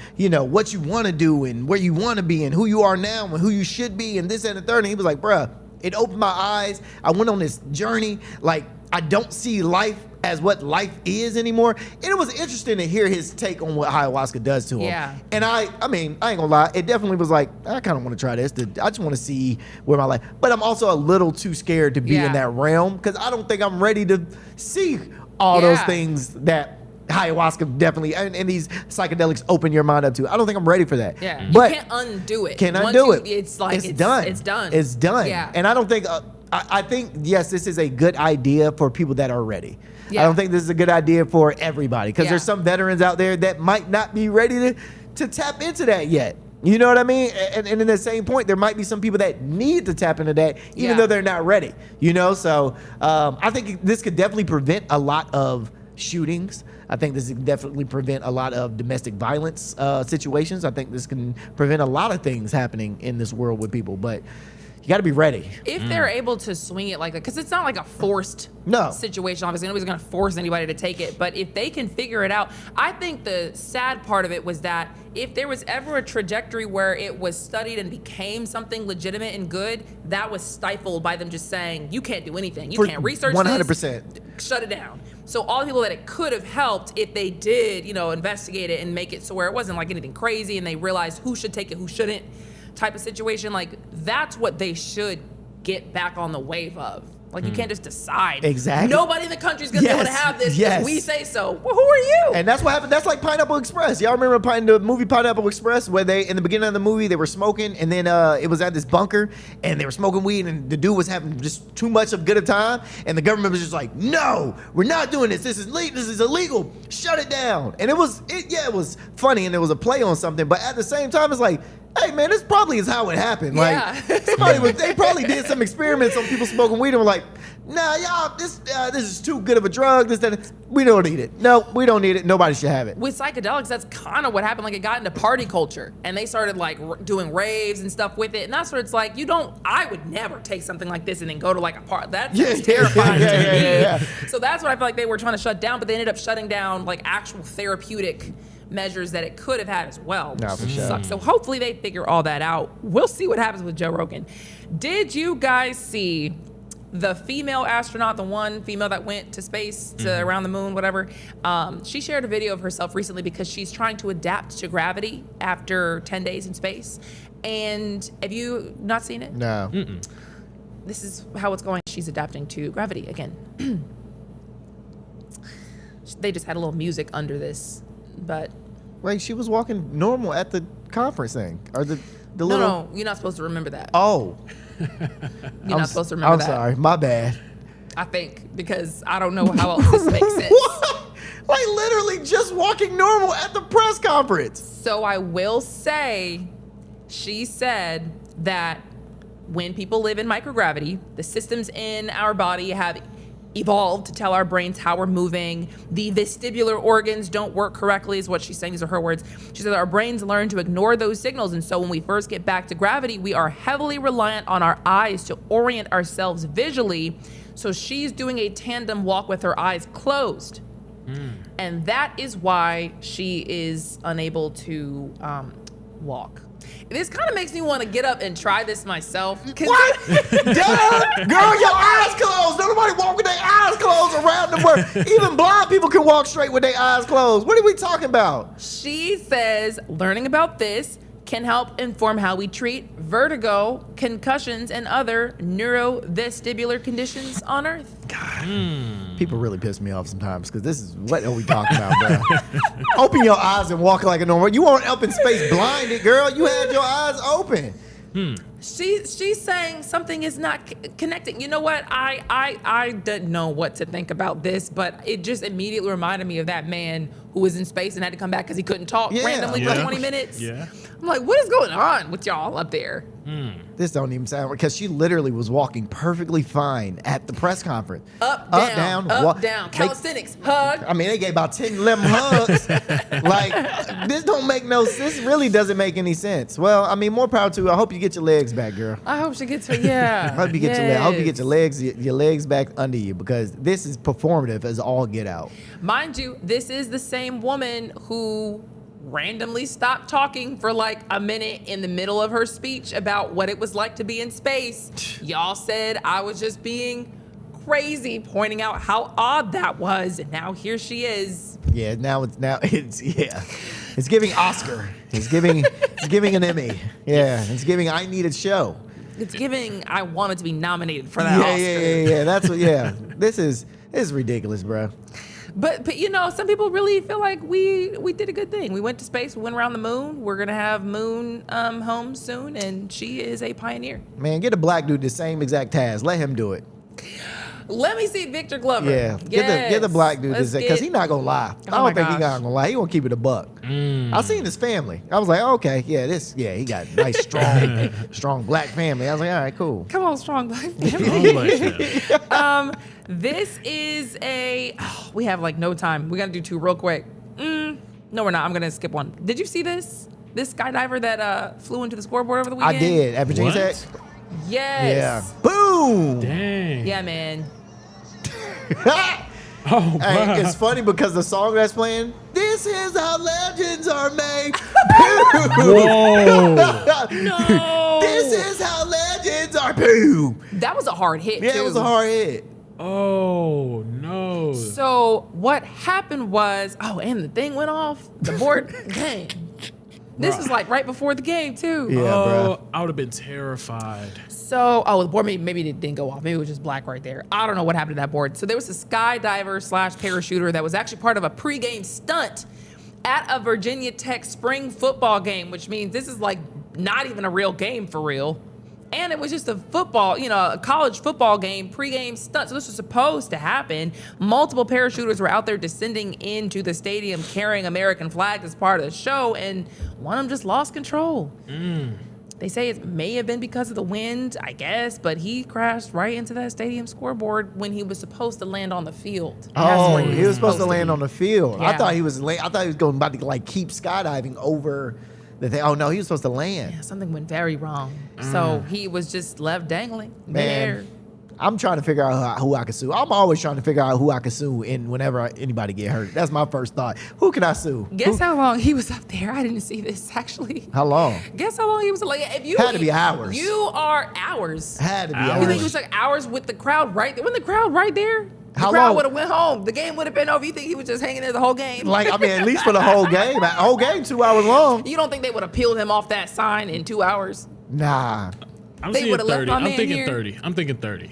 what you want to do and where you want to be and who you are now and who you should be and this and the third. And he was like, bruh, it opened my eyes. I went on this journey. Like, I don't see life as what life is anymore. And it was interesting to hear his take on what ayahuasca does to him. Yeah. And I ain't gonna lie, it definitely was like, I kind of want to try this. I just want to see where my life, but I'm also a little too scared to be in that realm, because I don't think I'm ready to see all those things that ayahuasca definitely, and these psychedelics open your mind up to. I don't think I'm ready for that. Yeah. But you can't undo it. Can Once undo it. It's like, it's done. It's done. It's done. Yeah. And I don't think, I think, yes, this is a good idea for people that are ready. Yeah. I don't think this is a good idea for everybody, because there's some veterans out there that might not be ready to tap into that yet. You know what I mean? And in the same point, there might be some people that need to tap into that, even though they're not ready. So I think this could definitely prevent a lot of shootings. I think this can definitely prevent a lot of domestic violence situations. I think this can prevent a lot of things happening in this world with people, but you got to be ready. If they're able to swing it like that, because it's not like a forced situation. Obviously, nobody's going to force anybody to take it. But if they can figure it out, I think the sad part of it was that if there was ever a trajectory where it was studied and became something legitimate and good, that was stifled by them just saying, you can't do anything. You can't research 100%. this. Shut it down. So all the people that it could have helped if they did, investigate it and make it so where it wasn't like anything crazy and they realized who should take it, who shouldn't, type of situation, like that's what they should get back on the wave of. Like, you can't just decide. Exactly. Nobody in the country's gonna be able to have this because we say so. Well, who are you? And that's what happened. That's like Pineapple Express. Y'all remember the movie Pineapple Express, where they, in the beginning of the movie, they were smoking, and then it was at this bunker, and they were smoking weed, and the dude was having just too much of good a time, and the government was just like, no, we're not doing this. This is illegal. Shut it down. And it was funny, and there was a play on something, but at the same time, it's like, hey man, this probably is how it happened. Yeah. Like they probably did some experiments on people smoking weed and were like, nah, y'all, this is too good of a drug. We don't need it. No, we don't need it. Nobody should have it. With psychedelics, that's kind of what happened. Like, it got into party culture, and they started like doing raves and stuff with it. And that's where it's like, I would never take something like this and then go to like a party. That's terrifying to me. Yeah. So that's what I feel like they were trying to shut down, but they ended up shutting down like actual therapeutic measures that it could have had as well. No, for sure. Sucks. So hopefully they figure all that out. We'll see what happens with Joe Rogan. Did you guys see the female astronaut, the one female that went to space, to around the moon, whatever? She shared a video of herself recently because she's trying to adapt to gravity after 10 days in space. And have you not seen it? No. This is how it's going. She's adapting to gravity again. They just had a little music under this, but Wait, she was walking normal at the conference thing, or the little. no, you're not supposed to remember that. Oh, You're not supposed to remember that. I'm sorry, my bad. I think, because I don't know how else this makes sense. What? Like literally just walking normal at the press conference. So I will say, she said that when people live in microgravity, the systems in our body have evolved to tell our brains how we're moving. The vestibular organs don't work correctly, is what she's saying. These are her words. She said our brains learn to ignore those signals. And so when we first get back to gravity, we are heavily reliant on our eyes to orient ourselves visually. So she's doing a tandem walk with her eyes closed. And that is why she is unable to walk. This kind of makes me want to get up and try this myself. What? Duh! Girl, your eyes closed. Nobody walk with their eyes closed around the world. Even blind people can walk straight with their eyes closed. What are we talking about? She says learning about this can help inform how we treat vertigo, concussions, and other neurovestibular conditions on Earth. People really piss me off sometimes because this is what are we talking about, bro? Open your eyes and walk like a normal. You weren't up in space blinded, girl. You had your eyes open. She's saying something is not connecting. You know what? I didn't know what to think about this, but it just immediately reminded me of that man who was in space and had to come back because he couldn't talk randomly for 20 minutes. Yeah. I'm like, what is going on with y'all up there? This don't even sound right because she literally was walking perfectly fine at the press conference. Up, down. Calisthenics, hug. I mean, they gave about 10, 11 hugs. Like, this don't make no sense. This really doesn't make any sense. Well, I mean, more power to her. I hope you get your legs back, girl. I hope she gets her, yeah. I hope you get your legs back under you because this is performative as all get out. Mind you, this is the same woman who randomly stopped talking for like a minute in the middle of her speech about what it was like to be in space. Y'all said I was just being crazy, pointing out how odd that was, and now here she is. Yeah, it's giving Oscar. It's giving an Emmy. Yeah, it's giving I Need a Show. It's giving I wanted to be nominated for that Oscar. Yeah. That's what. Yeah, this is ridiculous, bro. But you know, some people really feel like we did a good thing. We went to space. We went around the moon. We're gonna have moon home soon, and she is a pioneer. Man, get a black dude the same exact task. Let him do it. Let me see Victor Glover. Yeah, get the black dude because he's not gonna lie. I don't think he's not gonna lie. He gonna keep it a buck. I seen his family. I was like, okay, he got a nice, strong black family. I was like, all right, cool. Come on, strong black family. This is we have like no time. We gotta do two real quick. No, we're not. I'm gonna skip one. Did you see this skydiver that flew into the scoreboard over the weekend? I did. At Virginia Tech? Yes. Yeah. Boom. Dang. Yeah, man. Oh, hey, it's funny because the song that's playing, this is how legends are made. Whoa. No. This is how legends are. Boom. That was a hard hit, Yeah, too. it was a hard hit. Oh, no. So what happened was, and the thing went off. The board, dang. This was like right before the game, too. Yeah, bro. I would have been terrified. So, the board maybe it didn't go off. Maybe it was just black right there. I don't know what happened to that board. So there was a skydiver / parachuter that was actually part of a pregame stunt at a Virginia Tech spring football game, which means this is like not even a real game for real. And it was just a football, a college football game, pregame stunt. So this was supposed to happen. Multiple parachuters were out there descending into the stadium carrying American flags as part of the show, and one of them just lost control. They say it may have been because of the wind, I guess, but he crashed right into that stadium scoreboard when he was supposed to land on the field. Oh, he was supposed to land be. on the field. I Yeah. thought he was going about to like keep skydiving over the thing. Oh no, he was supposed to land. Yeah, something went very wrong. So he was just left dangling midair. Man, I'm trying to figure out who I can sue. I'm always trying to figure out who I can sue whenever anybody get hurt. That's my first thought. Who can I sue? Guess how long he was up there? I didn't see this actually. How long? Guess how long he was like? If you Had to be hours. You are hours. Had to be Hours. You think hours. he was like hours with the crowd right there? When the crowd right there, the How crowd long? would have went home. The game would have been over. You think he was just hanging there the whole game? Like, I mean, at least for the whole game. Whole game, 2 hours long. You don't think they would have peeled him off that sign in 2 hours? Nah. I'm They seeing would've left 30. my I'm man thinking here. 30. I'm thinking 30.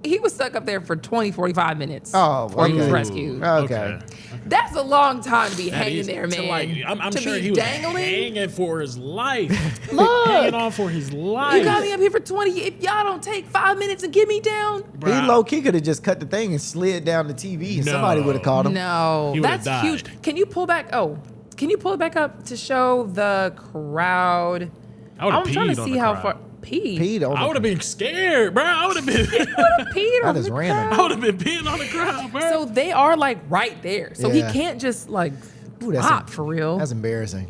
He was stuck up there for 20, 45 minutes. Oh, before he was okay. rescued. Okay. That's a long time to be That hanging is- there, to man. like, I'm to sure be he was dangling. hanging for his life. Look. Hanging on for his life. You got me up here for 20. If y'all don't take 5 minutes and get me down. He Bruh. low key could have just cut the thing and slid down the TV and No. somebody would have caught him. No, He would've that's huge. died. Can you pull back? Oh, can you pull it back up to show the crowd? I would have I'm trying peed to on see the how crowd. far. Pee. Peed on I the- would have been scared, bro. I would have been. Peed on That is the random. crowd. I would have been peeing on the crowd, bro. So they are like right there. So Yeah. he can't just like Ooh, that's drop for real. That's embarrassing.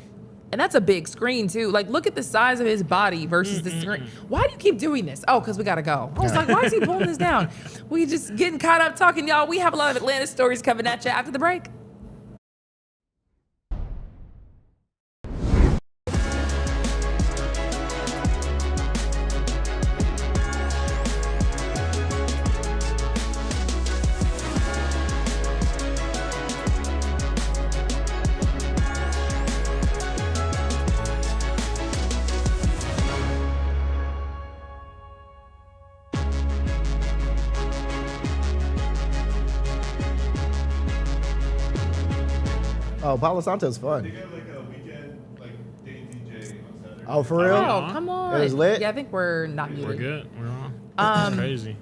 And that's a big screen too. Like, look at the size of his body versus the screen. Why do you keep doing this? Oh, because we gotta go. I was like, why is he pulling this down? We just getting caught up talking, y'all. We have a lot of Atlanta stories coming at you after the break. Oh, Palo Santo's fun. They got like a weekend like day DJ on Saturday. Oh, for real? Oh, come on. It was lit? Yeah, I think we're not muted. We're good. We're on. That's crazy.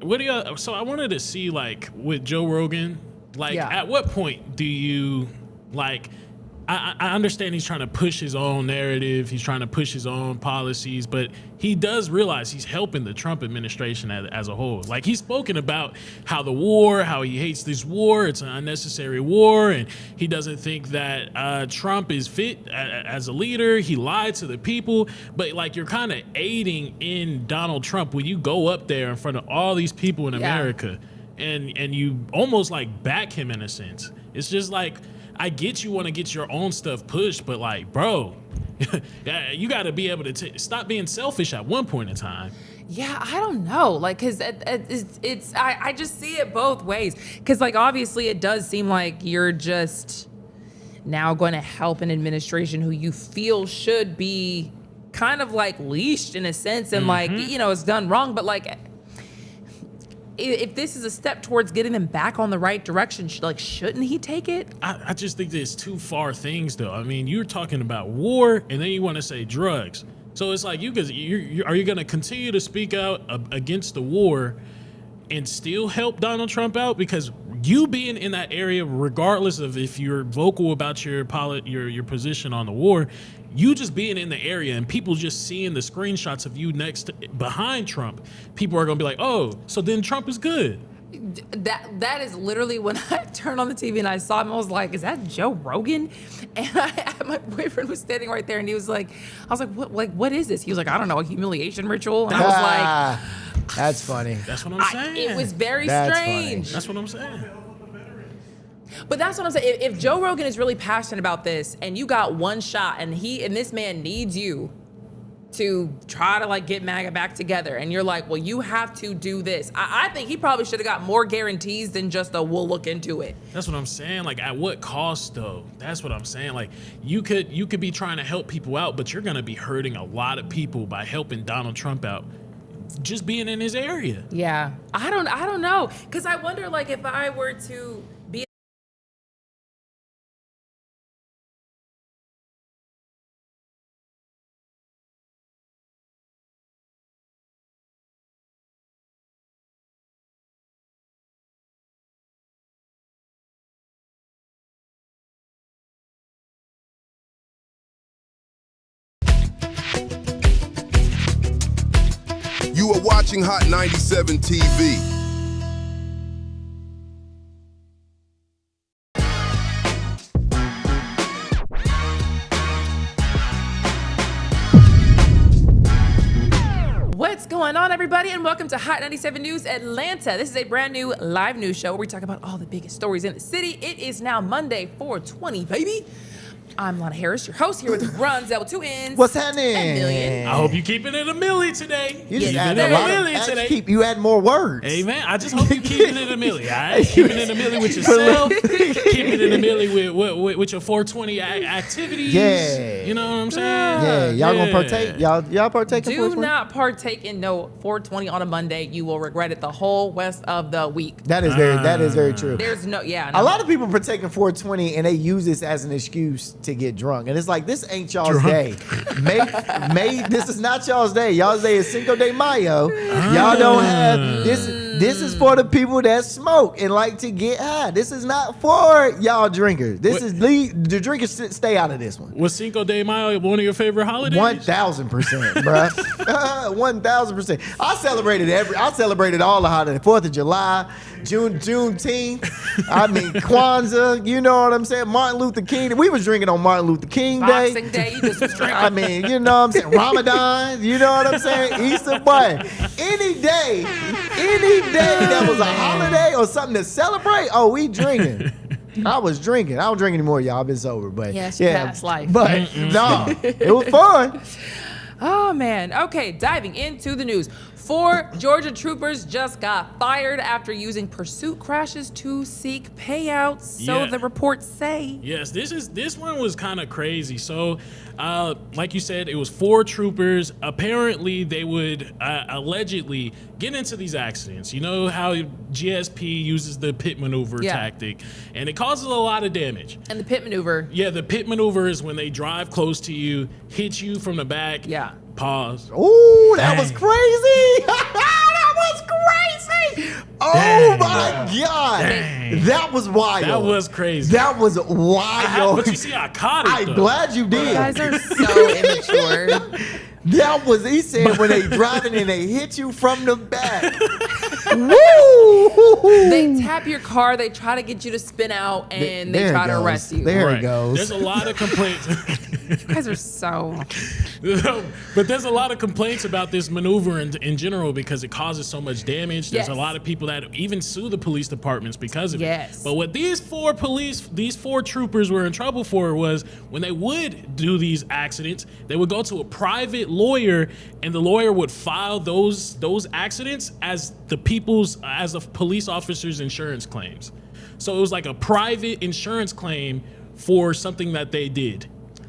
What do you? So I wanted to see like with Joe Rogan, like Yeah. at what point do you like? I understand he's trying to push his own narrative. He's trying to push his own policies, but he does realize he's helping the Trump administration as a whole. Like he's spoken about how the war, how he hates this war. It's an unnecessary war. And he doesn't think that Trump is fit as a leader. He lied to the people, but like you're kind of aiding in Donald Trump when you go up there in front of all these people in Yeah. America and you almost like back him in a sense. It's just like, I get you want to get your own stuff pushed, but like, bro, you got to be able to stop being selfish at one point in time. Yeah, I don't know. Like, cause I just see it both ways. Cause like, obviously it does seem like you're just now going to help an administration who you feel should be kind of like leashed in a sense. And like, it's done wrong, but like, if this is a step towards getting them back on the right direction, shouldn't he take it? I just think there's too far things though. I mean, you're talking about war and then you want to say drugs. So it's like, are you going to continue to speak out against the war and still help Donald Trump out? Because you being in that area, regardless of if you're vocal about your position on the war, you just being in the area and people just seeing the screenshots of you behind Trump, people are going to be like, oh, so then Trump is good. That is literally when I turned on the TV and I saw him, I was like, is that Joe Rogan? And my boyfriend was standing right there and he was like, I was like, what is this? He was like, I don't know, a humiliation ritual. And I was like, that's funny. That's what I'm saying. it was very That's strange. That's what I'm saying. But that's what I'm saying. If Joe Rogan is really passionate about this and you got one shot and this man needs you to try to like get MAGA back together and you're like, well, you have to do this. I think he probably should have got more guarantees than just a we'll look into it. That's what I'm saying. Like, at what cost though? That's what I'm saying. Like, you could be trying to help people out, but you're gonna be hurting a lot of people by helping Donald Trump out just being in his area. Yeah. I don't know. Cause I wonder like if I were to be You are watching Hot 97 TV. What's going on, everybody, and welcome to Hot 97 News Atlanta. This is a brand new live news show where we talk about all the biggest stories in the city. It is now Monday, 4/20, baby. I'm Lana Harris, your host, here with Runzel with 2 N's. What's happening? And Million. I hope you keeping it a milli today. You just Yeah, add you a better lot of, really today. you add more words. Hey man, I just hope you keeping it a milli. All right, keeping it a milli with yourself, keeping it a milli with your 420 activities. Yeah. You know what I'm saying? Yeah, y'all gonna partake? Y'all partake in Do 420? not partake in no 420 on a Monday. You will regret it the whole rest of the week. That is very true. There's no, yeah. A No. lot of people partake in 420 and they use this as an excuse to get drunk. And it's like, this ain't y'all's day. This is not y'all's day. Y'all's day is Cinco de Mayo. Y'all don't have this. This is for the people that smoke and like to get high. This is not for y'all drinkers. This is the drinkers stay out of this one. Was Cinco de Mayo one of your favorite holidays? 1,000%, bruh. 1,000%. I celebrated all the holidays. 4th of July, Juneteenth. I mean, Kwanzaa. You know what I'm saying? Martin Luther King. We was drinking on Martin Luther King Day. Boxing Day, you just was drinking. I mean, you know what I'm saying? Ramadan. You know what I'm saying? Easter, boy. Any day that was a holiday or something to celebrate, oh, we drinking. I was drinking. I don't drink anymore, y'all. I've been sober, but Yes, past life. But no, it was fun. Oh, man. Okay, diving into the news. 4 Georgia troopers just got fired after using pursuit crashes to seek payouts, so Yeah. the reports say. Yes, this one was kind of crazy. So, like you said, it was 4 troopers. Apparently, they would allegedly get into these accidents. You know how GSP uses the pit maneuver tactic, and it causes a lot of damage. And the pit maneuver. Yeah, the pit maneuver is when they drive close to you, hit you from the back. Yeah. Pause. Ooh, that was Dang. crazy. That was crazy. Oh Dang. my God. Dang. That was wild. That was crazy. That was wild. But you see, I caught it. I'm though. glad you You did. guys are so immature. That was, he said, when they driving and they hit you from the back. Woo! They tap your car, they try to get you to spin out, and they There try it to goes. arrest you. There Right. it goes. There's a lot of complaints. You guys are so. But there's a lot of complaints about this maneuver in general because it causes so much damage. There's Yes. a lot of people that even sue the police departments because of Yes. it. But what these 4 troopers were in trouble for was when they would do these accidents, they would go to a private lawyer, and the lawyer would file those accidents as the police officers' insurance claims. So it was like a private insurance claim for something that they did.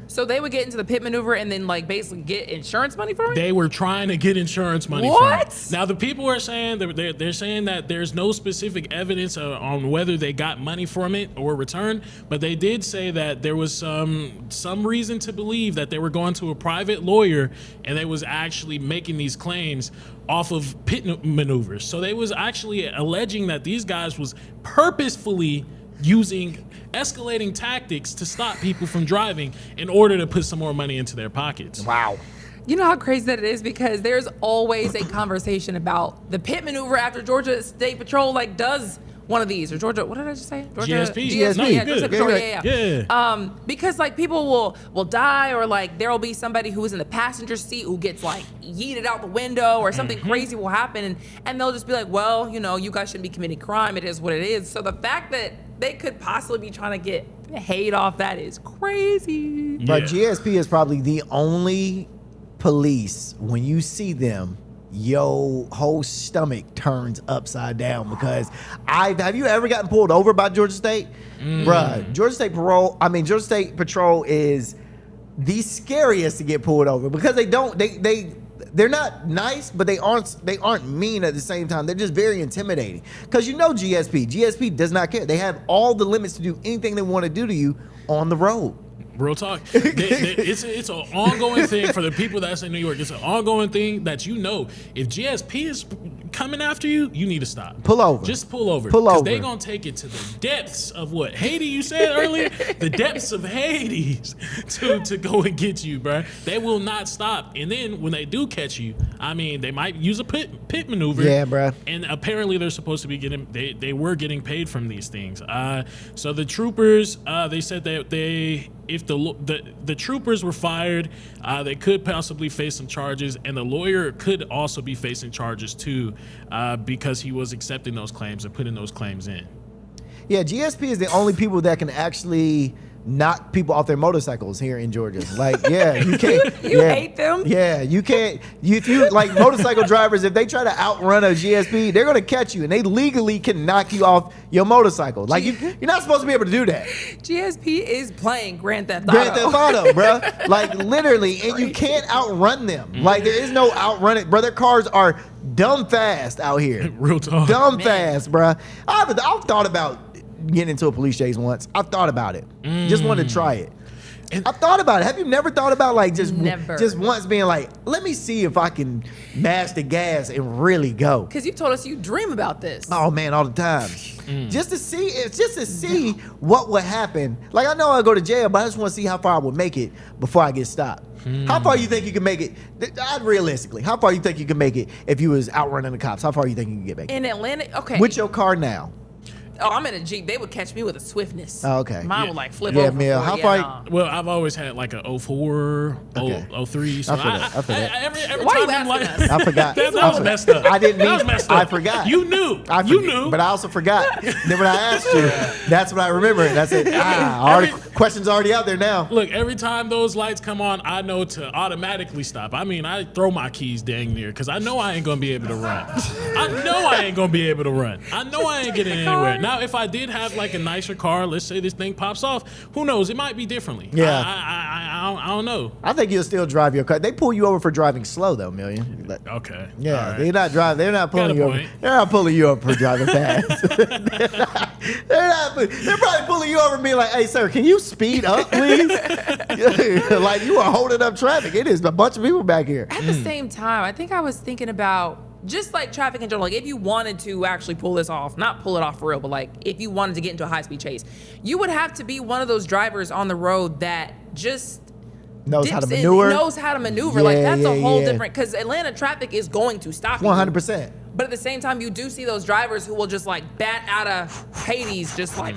So they would get into the pit maneuver and then, like, basically get insurance money from it? They were trying to get insurance money from What? it. Now the people are saying they're saying that there's no specific evidence on whether they got money from it or returned, but they did say that there was some reason to believe that they were going to a private lawyer and they was actually making these claims off of pit maneuvers. So they was actually alleging that these guys was purposefully using escalating tactics to stop people from driving in order to put some more money into their pockets. Wow. You know how crazy that it is, because there's always a conversation about the pit maneuver after Georgia State Patrol does one of these, or Georgia, what did I just say? Georgia, GSP. No, yeah, you Georgia State good. Patrol, Yeah. because people will die, or there'll be somebody who is in the passenger seat who gets yeeted out the window, or something crazy will happen, and they'll just be like, well, you guys shouldn't be committing crime. It is what it is. So the fact that they could possibly be trying to get paid off that is crazy. But Yeah. GSP is probably the only police, when you see them, your whole stomach turns upside down, because have you ever gotten pulled over by Georgia State? Bruh, Georgia State Patrol is the scariest to get pulled over, because they're not nice, but they aren't mean at the same time. They're just very intimidating. Because GSP does not care. They have all the limits to do anything they want to do to you on the road. Real talk. It's an ongoing thing for the people that's in New York. It's an ongoing thing that if GSP is coming after you, you need to stop. Pull over. Just pull over. Pull over. Because they're going to take it to the depths of what? Haiti, you said earlier? The depths of Hades to go and get you, bro. They will not stop. And then when they do catch you, I mean, they might use a pit maneuver. Yeah, bro. And apparently they're supposed to be they were getting paid from these things. So the troopers, they said that if the troopers were fired, they could possibly face some charges, and the lawyer could also be facing charges too, because he was accepting those claims and putting those claims in. Yeah, GSP is the only people that can actually knock people off their motorcycles here in Georgia. Like, yeah, you can't. You hate them? Yeah, you can't. If you like motorcycle drivers, if they try to outrun a GSP, they're gonna catch you, and they legally can knock you off your motorcycle. Like, you're not supposed to be able to do that. GSP is playing Grand Theft Auto. Grand Theft Auto, bro. Like, literally, and you can't outrun them. Like, there is no outrunning. Bro, their cars are dumb fast out here. Real talk. Dumb fast, bro. I've thought about getting into a police chase once. I've thought about it. Just wanted to try it. I've thought about it. Have you never thought about just once being like, let me see if I can mash the gas and really go? Because you told us you dream about this. Oh man, all the time. Just to see what would happen. Like, I know I'll go to jail, but I just want to see how far I would make it before I get stopped. How far you think you can make it? Realistically, how far you think you can make it if you was outrunning the cops? How far you think you can get back? In Atlanta, okay. With your car now. Oh, I'm in a Jeep. They would catch me with a swiftness. Oh, okay. Mine would like flip Yeah, over. Mel, how far? Nah. Well, I've always had like a 04, Okay. 03. So I feel that. every Why time you I'm like, asking us? I forgot. that was messed up. I didn't That mean. was messed up. I forgot. You knew. You knew. But I also forgot. Then when I asked you, that's what I remember. That's it. Questions already out there now. Look, every time those lights come on, I know to automatically stop. I mean, I throw my keys dang near because I know I ain't gonna be able to run. I know I ain't gonna be able to run. I know I ain't getting anywhere. Now, if I did have like a nicer car, let's say this thing pops off, who knows? It might be differently. Yeah. I don't know. I think you'll still drive your car. They pull you over for driving slow, though, Million. Like, Okay. yeah, All right. they're not driving. They're not pulling Got a you over. point. They're not pulling you over for driving fast. They're probably pulling you over and being like, "Hey, sir, can you speed up, please?" Like, you are holding up traffic. It is a bunch of people back here. At the same time, I think I was thinking about just like traffic in general. Like, if you wanted to actually pull this off, not pull it off for real, but like if you wanted to get into a high-speed chase, you would have to be one of those drivers on the road that just Knows how to dips in, maneuver. knows how to maneuver. Yeah, Like, that's a whole yeah. different, because Atlanta traffic is going to stop you. 100%. But at the same time, you do see those drivers who will just like bat out of Hades, just like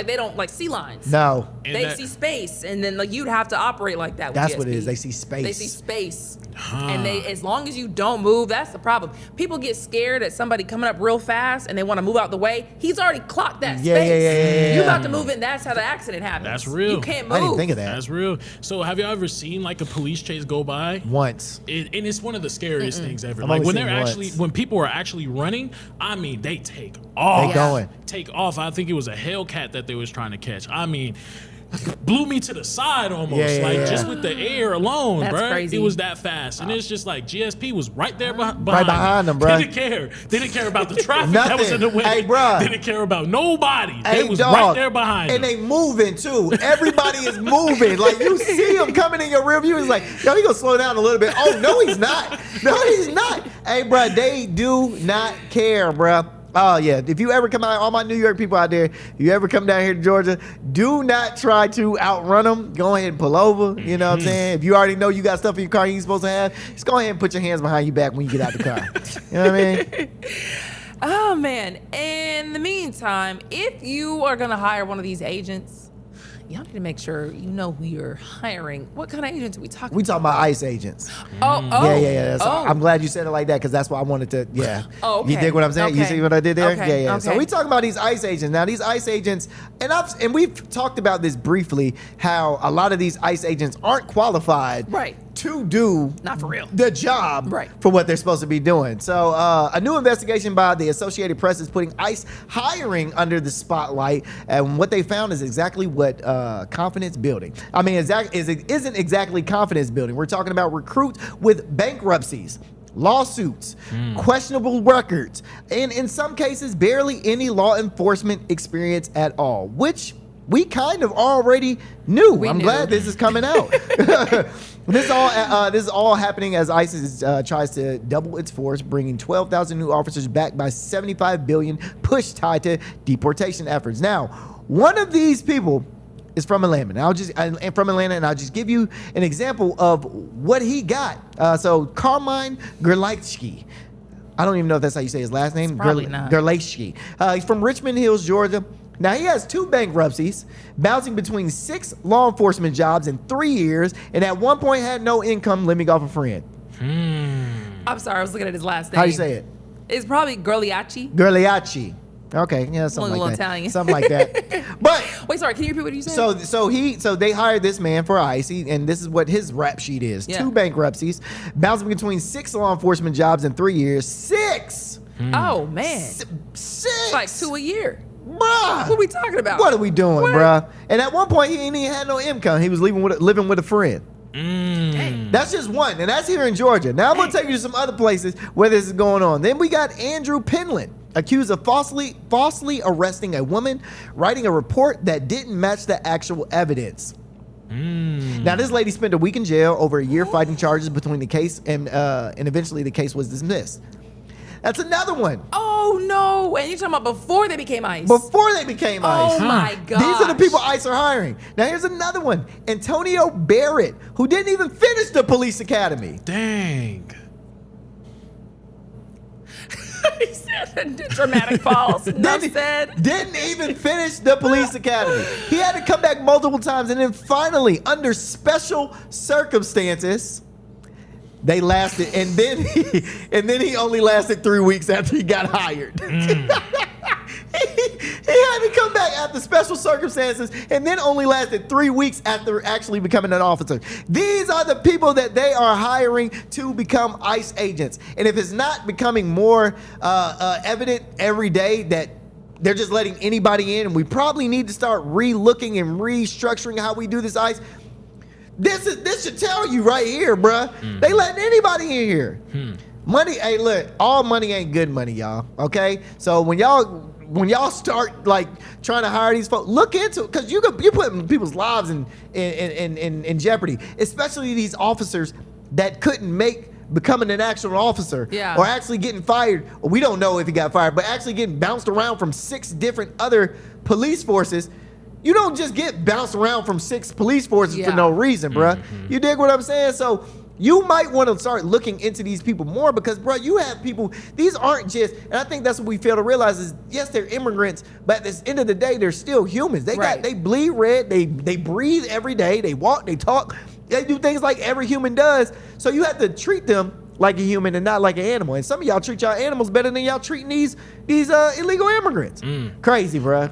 they don't like see lines. No. And They that- see space, and then like you'd have to operate like that. With That's what it GSP. is. They see space. They see space, and as long as you don't move, that's the problem. People get scared at somebody coming up real fast, and they want to move out the way. He's already clocked that Yeah, space. yeah. You about to move in. That's how the accident happens. That's real. You can't move. I didn't think of that. That's real. So, have you ever seen like a police chase go by? Once. And it's one of the scariest things ever. I've Like only when seen they're once. actually, when people are actually running, I mean, they take off. They going. Take off. I think it was a Hellcat that they was trying to catch. I mean, blew me to the side almost. Yeah, like yeah. just with the air alone, That's bro. crazy. It was that fast. And it's just like GSP was right there behind behind them, bro. They didn't care. They didn't care about the traffic that was in the way. Hey, bro. They didn't care about nobody. Hey, They was dog. right there behind And them. they moving too. Everybody is moving. Like, you see them coming in your rear view. It's like, yo, he gonna slow down a little bit. Oh, no, he's not. No, he's not. Hey, bro, they do not care, bro. Oh, yeah. If you ever come out, all my New York people out there, if you ever come down here to Georgia, do not try to outrun them. Go ahead and pull over. You know what I'm saying? If you already know you got stuff in your car you ain't supposed to have, just go ahead and put your hands behind your back when you get out the car. You know what I mean? Oh man. In the meantime, if you are gonna hire one of these agents, y'all need to make sure you know who you're hiring. What kind of agents are we talking We talking about ICE agents. Oh, Yeah. So oh. I'm glad you said it like that because that's why I wanted to. Yeah. Oh, okay. You dig what I'm saying? You Okay. see what I did there? Okay, Yeah. So okay. we talking about these ICE agents. Now these ICE agents, and we've talked about this briefly, how a lot of these ICE agents aren't qualified Right. to do Not for real. the job Right. for what they're supposed to be doing. So a new investigation by the Associated Press is putting ICE hiring under the spotlight, and what they found is exactly what confidence building. I mean, it isn't exactly confidence building. We're talking about recruits with bankruptcies, lawsuits, questionable records, and in some cases, barely any law enforcement experience at all, which we kind of already knew. I'm knew. glad this is coming out. This is all happening as ISIS tries to double its force, bringing 12,000 new officers backed by $75 billion push tied to deportation efforts. Now, one of these people is from Atlanta. And I'll just give you an example of what he got. So Carmine Gerlachski. I don't even know if that's how you say his last name. Probably not. Gerlachski. He's from Richmond Hills, Georgia. Now, he has 2 bankruptcies, bouncing between 6 law enforcement jobs in 3 years, and at one point had no income living off a friend. I'm sorry, I was looking at his last name. How do you say it? It's probably Gerliachi. Gerliachi. Okay, yeah, something Little like that. Italian. Something like that. But Wait, sorry, can you repeat what you said? so they hired this man for ICE, and this is what his rap sheet is: Yeah. 2 bankruptcies, bouncing between 6 law enforcement jobs in 3 years. 6. Oh, man. 6. It's like 2 a year. Bruh. What are we talking about? What are we doing, bruh? And at one point, he ain't even had no income. He was living with a friend. That's just one, and that's here in Georgia. Now I'm gonna take you to some other places where this is going on. Then we got Andrew Penland, accused of falsely arresting a woman, writing a report that didn't match the actual evidence. Now this lady spent a week in jail, over a year fighting charges between the case, and eventually the case was dismissed. That's another one. Oh, no. And you're talking about before they became ICE. Before they became ICE. Oh, my God. These are the people ICE are hiring. Now here's another one. Antonio Barrett, who didn't even finish the police academy. Dang. He said a dramatic pause. Enough said. Didn't even finish the police academy. He had to come back multiple times, and then finally, under special circumstances, they lasted, and then he only lasted 3 weeks after he got hired. He had to come back after special circumstances, and then only lasted 3 weeks after actually becoming an officer. These are the people that they are hiring to become ICE agents. And if it's not becoming more evident every day that they're just letting anybody in, and we probably need to start re-looking and restructuring how we do this ICE. This should tell you right here, bruh. They letting anybody in here. Money, hey, look, all money ain't good money, y'all. Okay, so when y'all start like trying to hire these folks, look into it, because you're putting people's lives in jeopardy, especially these officers that couldn't make becoming an actual officer, or actually getting fired. We don't know if he got fired, but actually getting bounced around from 6 different other police forces. You don't just get bounced around from 6 police forces for no reason, bruh. You dig what I'm saying? So you might want to start looking into these people more, because, bruh, you have people, these aren't just, and I think that's what we fail to realize is, yes, they're immigrants, but at the end of the day, they're still humans. They bleed red, they breathe every day, they walk, they talk, they do things like every human does. So you have to treat them like a human and not like an animal. And some of y'all treat y'all animals better than y'all treating these illegal immigrants. Crazy, bruh.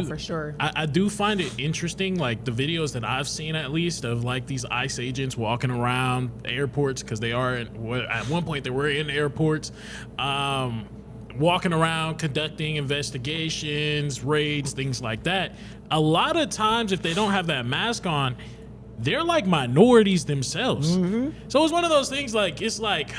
For sure. I do find it interesting, like the videos that I've seen, at least, of like these ICE agents walking around airports, because they are at one point they were in airports, walking around conducting investigations, raids, things like that. A lot of times, if they don't have that mask on, they're like minorities themselves. So it's one of those things, like, it's like,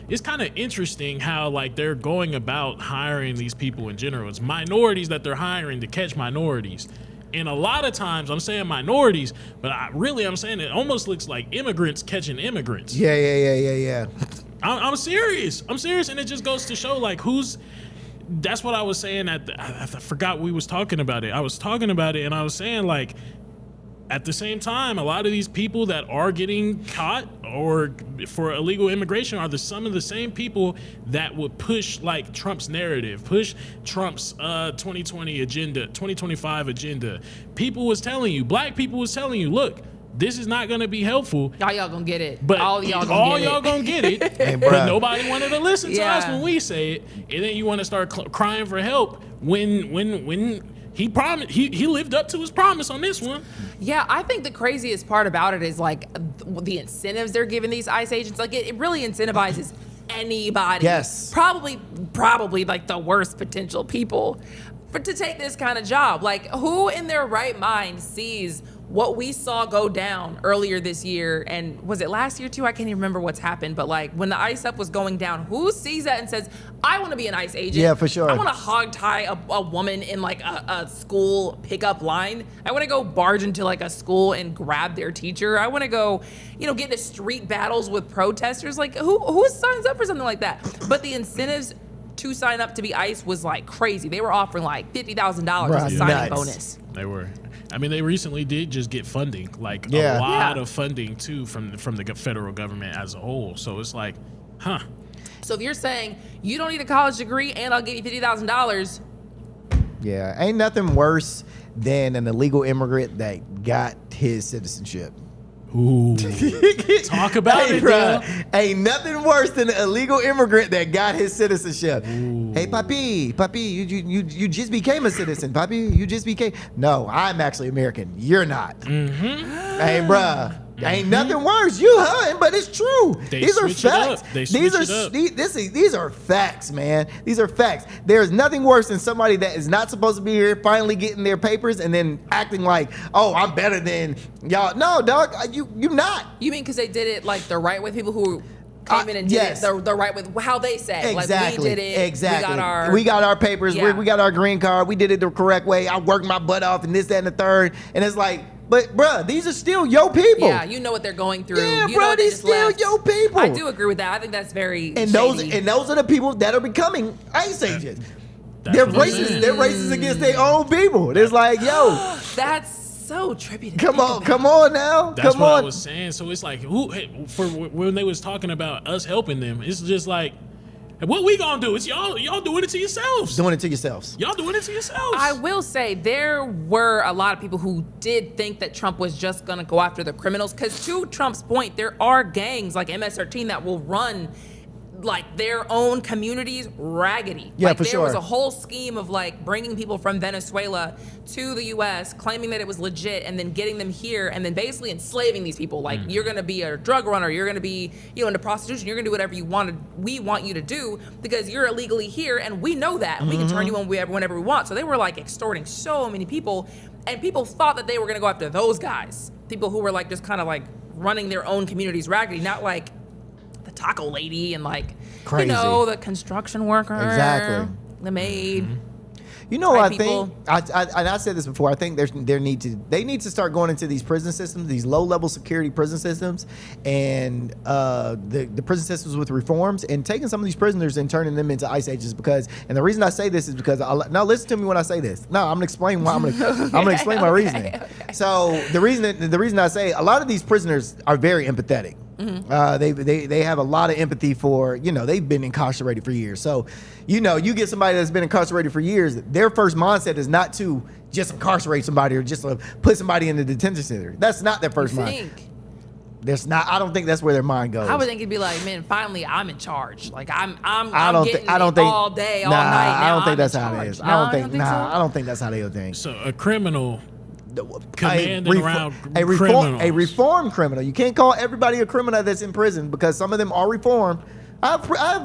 it's kind of interesting how like they're going about hiring these people in general. It's minorities that they're hiring to catch minorities. And a lot of times I'm saying minorities, but I'm saying it almost looks like immigrants catching immigrants. Yeah. I'm serious. And it just goes to show like that's what I was saying I forgot we was talking about it. I was talking about it and I was saying like, at the same time, a lot of these people that are getting caught or for illegal immigration are some of the same people that would push like Trump's narrative, push Trump's 2020 agenda, 2025 agenda. Black people was telling you, look, this is not gonna be helpful. All y'all gonna get it. But all y'all gonna get it. Hey, but nobody wanted to listen to us when we say it. And then you want to start crying for help when he promised, he lived up to his promise on this one. Yeah, I think the craziest part about it is like the incentives they're giving these ICE agents. Like it really incentivizes anybody. Yes. Probably like the worst potential people to take this kind of job. Like who in their right mind sees what we saw go down earlier this year, and was it last year too? I can't even remember what's happened, but like when the ICE up was going down, who sees that and says, I want to be an ICE agent? Yeah, for sure. I want to hog tie a woman in like a school pickup line. I want to go barge into like a school and grab their teacher. I want to go, get into street battles with protesters. Like who signs up for something like that? But the incentives to sign up to be ICE was like crazy. They were offering like $50,000 as a signing bonus. They were. I mean, they recently did just get funding, like a lot of funding too from the federal government as a whole. So it's like, huh. So if you're saying you don't need a college degree and I'll give you $50,000. Yeah, ain't nothing worse than an illegal immigrant that got his citizenship. Ooh. Talk about it, bro. Ain't nothing worse than an illegal immigrant that got his citizenship. Ooh. Hey, papi, you just became a citizen, papi. You just became. No, I'm actually American. You're not. Mm-hmm. Hey, bruh. Ain't nothing worse. You hunting, but it's true. These are facts. These are facts, man. These are facts. There's nothing worse than somebody that is not supposed to be here finally getting their papers and then acting like, oh, I'm better than y'all. No, dog, you not. You mean because they did it like the right way? People who came in and did it the right way, how they say. Exactly. Like we did it. Exactly. We got our papers. Yeah. We got our green card. We did it the correct way. I worked my butt off and this, that, and the third. And it's like, but bruh, these are still your people. Yeah, you know what they're going through. Yeah, bruh, these still your people. I do agree with that. I think that's very and shady. those are the people that are becoming ICE agents. They're racist. They're racist against their own people. It's like, yo, that's so trippy. Come on now. That's what I was saying. So it's like, when they was talking about us helping them, it's just like, what we gonna do? It's y'all doing it to yourselves. Doing it to yourselves. Y'all doing it to yourselves. I will say there were a lot of people who did think that Trump was just gonna go after the criminals. Because to Trump's point, there are gangs like MS-13 that will run like their own communities raggedy. Yeah, like for there sure. was a whole scheme of like bringing people from Venezuela to the US, claiming that it was legit, and then getting them here and then basically enslaving these people. Like you're gonna be a drug runner, you're gonna be, into prostitution, you're gonna do whatever we want you to do because you're illegally here and we know that. And we can turn you on whenever we want. So they were like extorting so many people, and people thought that they were gonna go after those guys. People who were like just kind of like running their own communities raggedy, not like the taco lady and like crazy. The construction worker, exactly, the maid. You know, I think I said this before. I think they need to start going into these prison systems, these low-level security prison systems, and the prison systems with reforms, and taking some of these prisoners and turning them into ICE agents. Because, and the reason I say this is because now listen to me when I say this. No, I'm gonna explain why. I'm gonna explain my reasoning. Okay. So the reason I say a lot of these prisoners are very empathetic. They have a lot of empathy for, they've been incarcerated for years. So, you get somebody that's been incarcerated for years, their first mindset is not to just incarcerate somebody or just put somebody in the detention center. That's not their first mind. I don't think that's where their mind goes. I would think it'd be like, man, finally I'm in charge. Like I'm getting all day, all night. I don't think that's how it is. No, I don't think that's how they would think. So a criminal commanding around a criminals. criminal. You can't call everybody a criminal that's in prison because some of them are reformed. I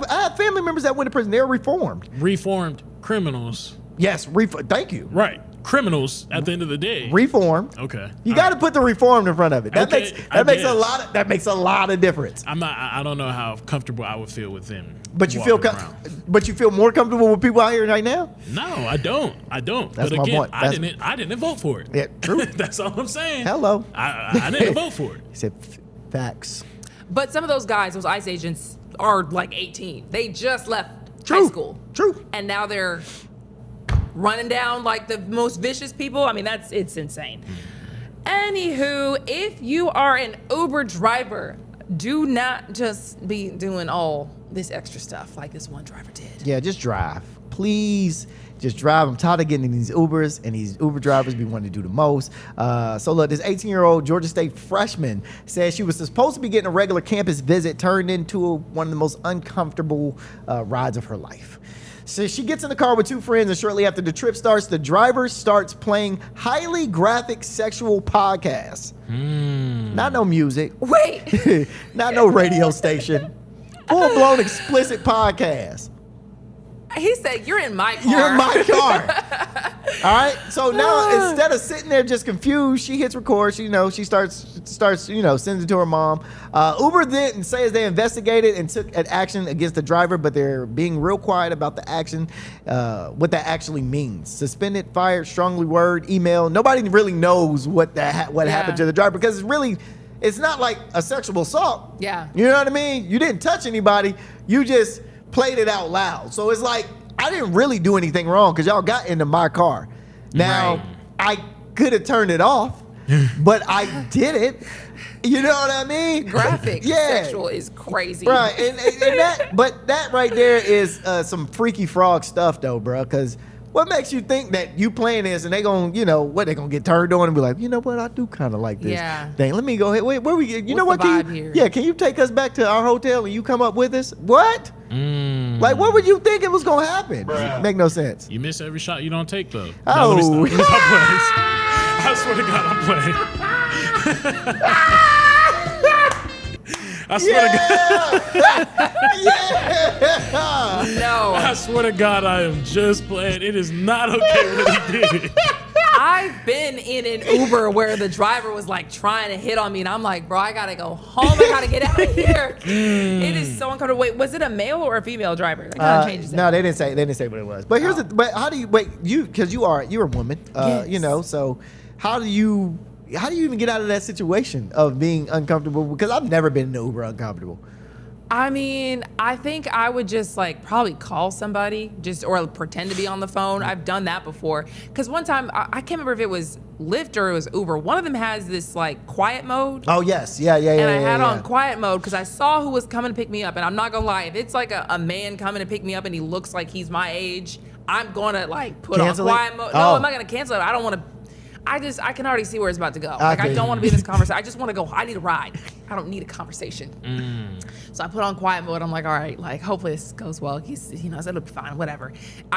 have family members that went to prison. They're reformed. Reformed criminals. Yes, thank you. Right. Criminals at the end of the day. Reformed. Okay. You got to put the reformed in front of it. That makes a lot of difference. I don't know how comfortable I would feel with them. But you feel more comfortable with people out here right now? No, I don't. That's my point. I didn't vote for it. Yeah, true. That's all I'm saying. Hello. I didn't vote for it. He said facts. But some of those guys, those ICE agents, are like 18. They just left high school. True. And now they're running down like the most vicious people. I mean, it's insane. Anywho, if you are an Uber driver, do not just be doing all this extra stuff like this one driver did. Yeah, just drive. Please, just drive. I'm tired of getting in these Ubers, and these Uber drivers be wanting to do the most. So look, this 18-year-old Georgia State freshman says she was supposed to be getting a regular campus visit, turned into one of the most uncomfortable rides of her life. So she gets in the car with two friends, and shortly after the trip starts, the driver starts playing highly graphic sexual podcasts. Not no music. Wait. Not no radio station. Full-blown explicit podcast. He said, "You're in my car." You're in my car. All right. So now instead of sitting there just confused, she hits record. She starts sends it to her mom. Uber then says they investigated and took an action against the driver, but they're being real quiet about the action, what that actually means. Suspended, fired, strongly worded, email. Nobody really knows what happened to the driver because it's not like a sexual assault. Yeah. You know what I mean? You didn't touch anybody. You just played it out loud. So it's like, I didn't really do anything wrong because y'all got into my car. Now, I could have turned it off, but I didn't. You know what I mean? Graphic. Yeah. Sexual is crazy. Right. And that right there is some freaky frog stuff though, bro, because what makes you think that you playing this and they gonna, they gonna get turned on and be like, you know what, I do kind of like this thing. Let me go ahead. Wait, where we get? You know what? What's the vibe here? Yeah, can you take us back to our hotel and you come up with us? What? Like, what would you think it was gonna happen? Make no sense. You miss every shot you don't take, though. Oh. Let me stop playing. I swear to God, I'm playing. I swear to God. No. I swear to God, I am just playing. It is not okay what he did. I've been in an Uber where the driver was like trying to hit on me, and I'm like, bro, I gotta go home. I gotta get out of here. It is so uncomfortable. Wait, was it a male or a female driver? That kind of changes it. No, they didn't say what it was. But here's but how do you because you're a woman, Yes. so how do you even get out of that situation of being uncomfortable? Because I've never been in an Uber uncomfortable. I mean, I think I would just like probably call somebody or pretend to be on the phone. I've done that before. Because one time, I can't remember if it was Lyft or it was Uber. One of them has this like quiet mode. Oh, yes. Yeah. And I had on quiet mode because I saw who was coming to pick me up. And I'm not going to lie, if it's like a man coming to pick me up and he looks like he's my age, I'm going to like put Cancel on it? quiet mode. Oh. No, I'm not going to cancel it. I don't want to. I can already see where it's about to go. Like, I don't want to be in this conversation. I just want to go. I need a ride. I don't need a conversation. So I put on quiet mode. I'm like, all right, like, hopefully this goes well. I said it'll be fine, whatever.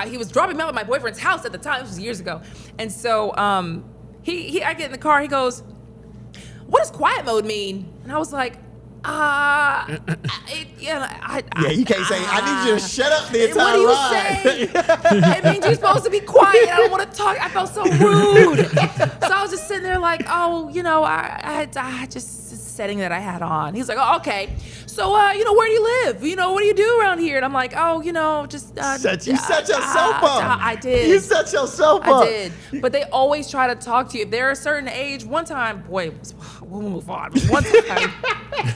He was dropping me off at my boyfriend's house at the time. This was years ago. And so I get in the car. He goes, what does quiet mode mean? And I was like, you can't say, I need you to shut up the entire what do you ride. say? It means you're supposed to be quiet. I don't want to talk. I felt so rude. So I was just sitting there like, I just setting that I had on. He's like, oh, okay. So, where do you live? What do you do around here? And I'm like, just... You set yourself up. I did. You set yourself up. I did. But they always try to talk to you. If they're a certain age, one time, boy, we'll move on. One time,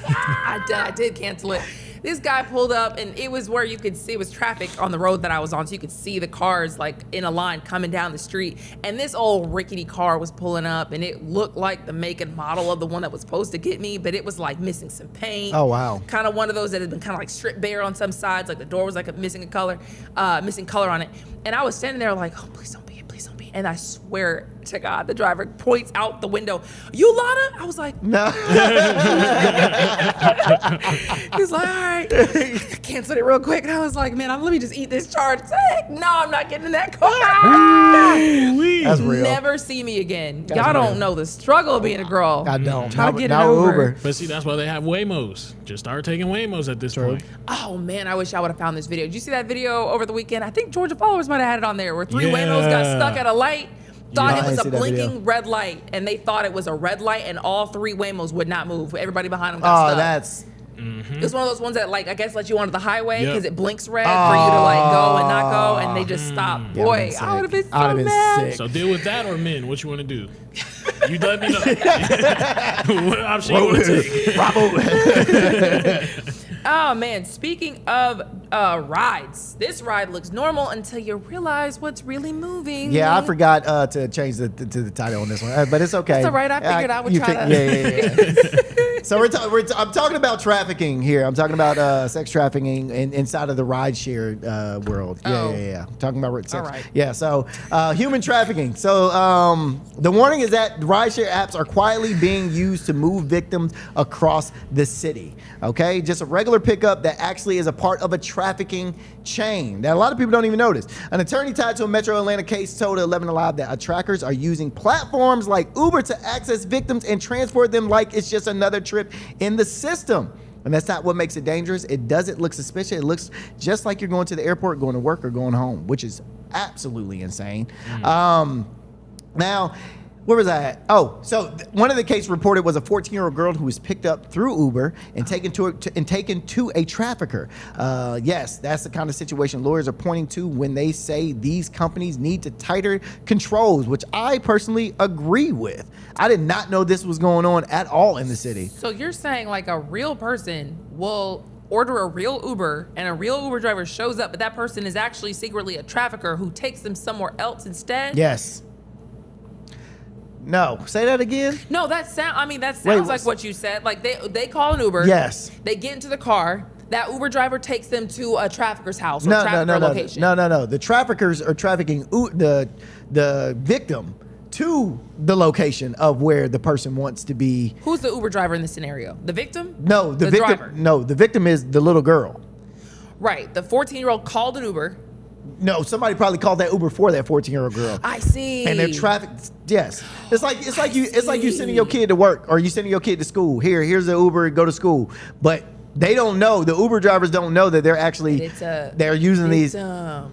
I did cancel it. This guy pulled up, and it was where you could see, it was traffic on the road that I was on, so you could see the cars like in a line coming down the street. And this old rickety car was pulling up, and it looked like the make and model of the one that was supposed to get me, but it was like missing some paint. Oh, wow. Kind of one of those that had been kind of like stripped bare on some sides, like the door was like missing color on it. And I was standing there like, oh, please don't be it, please don't be it. And I swear to God, the driver points out the window, you Lana? I was like, no. He's like, all right. Canceled it real quick. And I was like, man, let me just eat this charge. Heck, no, I'm not getting in that car. That's real. Never see me again. Y'all don't know the struggle of being a girl. I don't. Try to get Now it over. Uber. But see, that's why they have Waymos. Just start taking Waymos at this point. Oh, man, I wish I would have found this video. Did you see that video over the weekend? I think Georgia Followers might have had it on there where 3 Yeah. Waymos got stuck at a light. Thought I it was didn't a see that video. blinking red light, and they thought it was a red light, and all 3 Waymos would not move. Everybody behind them got stuck. That's... It was one of those ones that, like, I guess let you onto the highway Yep. because it blinks red for you to, like, go and not go, and they just stop. Yeah, Boy, I'd I would have been so I'd have been mad. sick. So deal with that or men? What you want to do? You let me know. What option you want to take? Oh, man, speaking of rides, this ride looks normal until you realize what's really moving. Yeah, I forgot to change to the title on this one, but it's okay. It's all right. I figured I would try to. Yeah. So I'm talking about trafficking here. I'm talking about sex trafficking inside of the rideshare world. Yeah. I'm talking about sex. All right. Yeah. So human trafficking. So the warning is that rideshare apps are quietly being used to move victims across the city. Okay, just a regular pickup that actually is a part of a trafficking chain that a lot of people don't even notice. An attorney tied to a Metro Atlanta case told 11 Alive that trackers are using platforms like Uber to access victims and transport them like it's just another trip in the system. And that's not what makes it dangerous. It doesn't look suspicious. It looks just like you're going to the airport, going to work, or going home, which is absolutely insane. Now, where was I at? Oh, so one of the cases reported was a 14-year-old girl who was picked up through Uber and taken to a trafficker. Yes, that's the kind of situation lawyers are pointing to when they say these companies need to tighter controls, which I personally agree with. I did not know this was going on at all in the city. So you're saying like a real person will order a real Uber and a real Uber driver shows up, but that person is actually secretly a trafficker who takes them somewhere else instead? Yes. No, say that again. No, that sounds like what you said. Like they call an Uber. Yes. They get into the car. That Uber driver takes them to a trafficker's house or No. location. No. The traffickers are trafficking the victim to the location of where the person wants to be. Who's the Uber driver in this scenario? The victim? No, the victim. driver. No, the victim is the little girl. Right. The 14-year-old called an Uber. No, somebody probably called that Uber for that 14-year-old girl. I see. And they're trafficked. Yes, it's like you sending your kid to work or you sending your kid to school. Here's the Uber, go to school. But they don't know. The Uber drivers don't know that they're actually they're using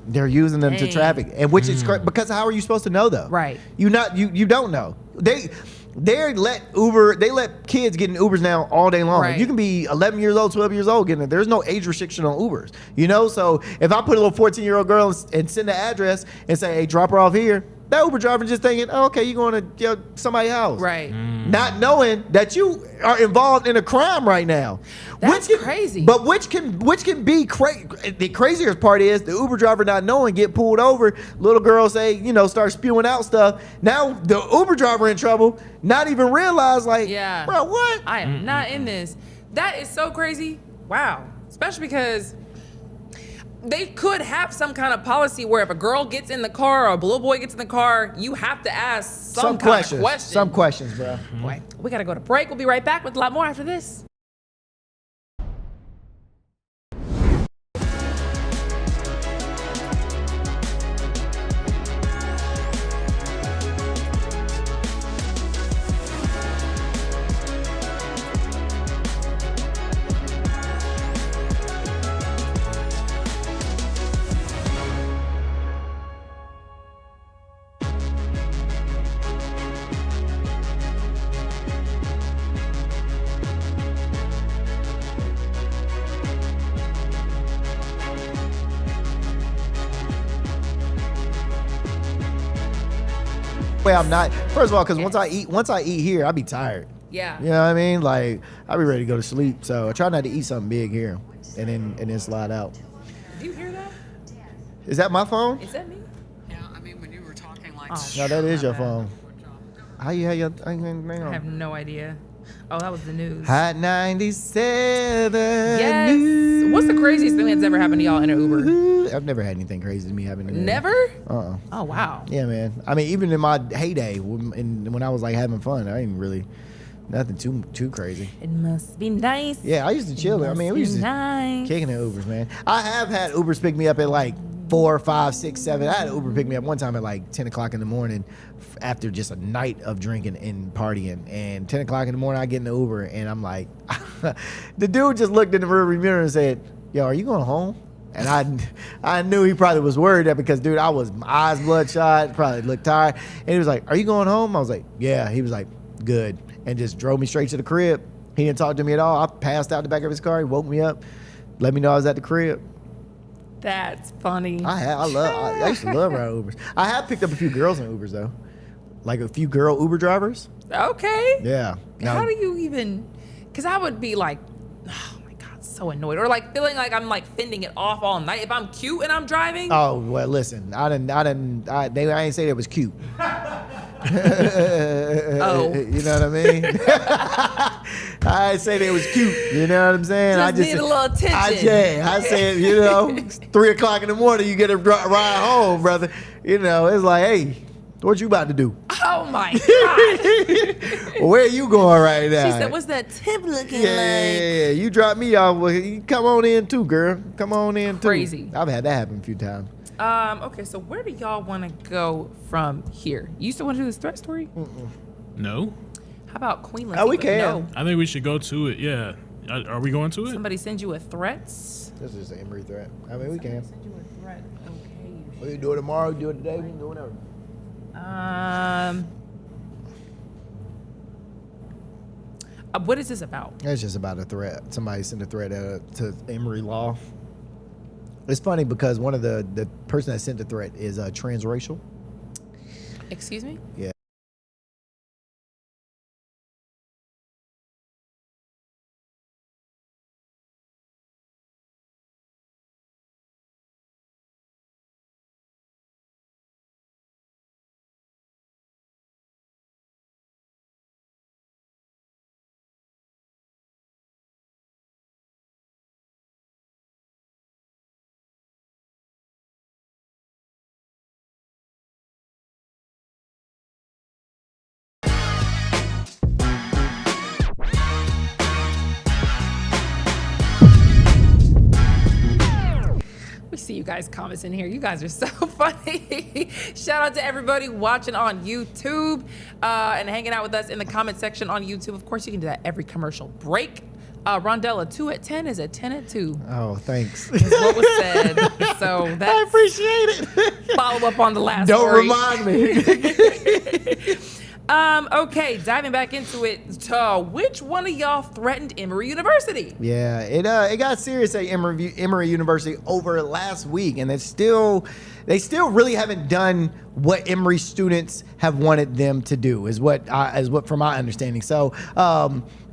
they're using them to traffic, and which is because how are you supposed to know though? Right. You don't know. They let kids get in Ubers now all day long. Right. You can be 11 years old, 12 years old getting it. There's no age restriction on Ubers. You know, so if I put a little 14-year-old girl and send the address and say, hey, drop her off here, that Uber driver just thinking, oh, okay, you're going to somebody's house. Right. Not knowing that you are involved in a crime right now. That's crazy. But which can be crazy. The craziest part is the Uber driver not knowing, get pulled over, little girl say, start spewing out stuff. Now the Uber driver in trouble, not even realize bro, what? I am not in this. That is so crazy. Wow. Especially because they could have some kind of policy where if a girl gets in the car or a little boy gets in the car, you have to ask some kind of question. Some questions, bro. Boy, we got to go to break. We'll be right back with a lot more after this. Way I'm not. First of all, because once I eat here, I be tired. Yeah. You know what I mean? Like I be ready to go to sleep. So I try not to eat something big here, and then slide out. Do you hear that? Is that my phone? Is that me? Yeah, I mean, when you were talking like... No, that is your phone. How you have your? I have no idea. Oh, that was the news. Hot 97. Yes. News. What's the craziest thing that's ever happened to y'all in an Uber? I've never had anything crazy to me happen. Never? Oh, wow. Yeah, man. I mean, even in my heyday, when I was like having fun, I ain't really nothing too crazy. It must be nice. Yeah, I used to chill. I mean, we used to kicking the Ubers, man. I have had Ubers pick me up at like 4, 5, 6, 7. I had an Uber pick me up one time at like 10 o'clock in the morning after just a night of drinking and partying. And 10 o'clock in the morning, I get in the Uber and I'm like, the dude just looked in the rearview mirror and said, yo, are you going home? And I knew he probably was worried that because, dude, I was my eyes bloodshot, probably looked tired. And he was like, are you going home? I was like, yeah. He was like, good. And just drove me straight to the crib. He didn't talk to me at all. I passed out the back of his car. He woke me up, let me know I was at the crib. That's funny. I used to love riding Ubers. I have picked up a few girls in Ubers though, like a few girl Uber drivers. Okay. Yeah. How do you even? Because I would be like, oh my god, so annoyed, or like feeling like I'm like fending it off all night. If I'm cute and I'm driving. Oh well, listen, I didn't say that was cute. Oh. You know what I mean? I didn't say that was cute. You know what I'm saying? Just need a little attention. I said, 3 o'clock in the morning, you get a ride home, brother. It's like, hey, what you about to do? Oh my god. Where are you going right now? She said, what's that tip looking like? Yeah. You drop me off. Well, you come on in too, girl. Come on in too. Crazy. I've had that happen a few times. Okay, so where do y'all want to go from here? You still want to do this threat story? No. How about Queen? Oh, we can. No. I think we should go to it. Yeah. Are we going to it? Somebody send you a threats? This is an Emory threat. I mean, we can. Send you a threat. Okay. We can do it tomorrow. Do it today. We can do whatever. What is this about? It's just about a threat. Somebody sent a threat to Emory Law. It's funny because one of the person that sent the threat is transracial. Excuse me? Yeah. We see you guys comments in here. You guys are so funny. Shout out to everybody watching on YouTube and hanging out with us in the comment section on YouTube. Of course, you can do that every commercial break. Rondella, 2 at 10 is a 10 at 2. Oh, thanks. Is what was said. So that's I appreciate it. follow up on the last Don't story. remind me. Okay, diving back into it. Which one of y'all threatened Emory University? Yeah, it got serious at Emory University over last week, and they still really haven't done what Emory students have wanted them to do. Is what from my understanding. So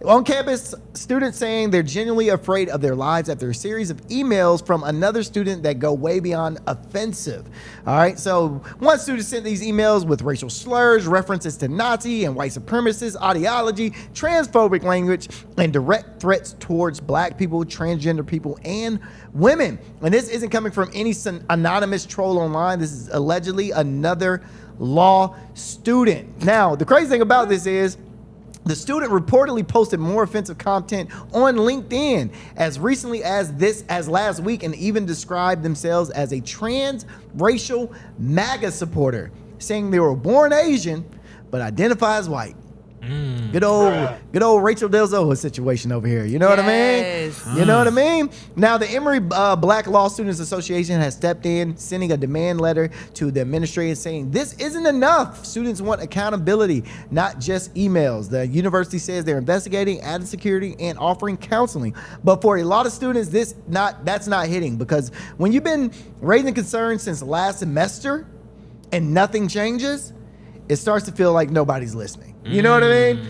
on campus, students saying they're genuinely afraid of their lives after a series of emails from another student that go way beyond offensive. All right, so one student sent these emails with racial slurs, references to Nazi and white supremacist ideology, transphobic language, and direct threats towards black people, transgender people, and women. And this isn't coming from any anonymous troll online. This is allegedly another law student. Now, the crazy thing about this is the student reportedly posted more offensive content on LinkedIn as recently as last week, and even described themselves as a transracial MAGA supporter, saying they were born Asian but identify as white. Good old Rachel Delzo situation over here. You know what I mean? You know what I mean? Now, the Emory Black Law Students Association has stepped in, sending a demand letter to the administrator saying this isn't enough. Students want accountability, not just emails. The university says they're investigating, adding security, and offering counseling. But for a lot of students, that's not hitting, because when you've been raising concerns since last semester and nothing changes, it starts to feel like nobody's listening. You know what I mean?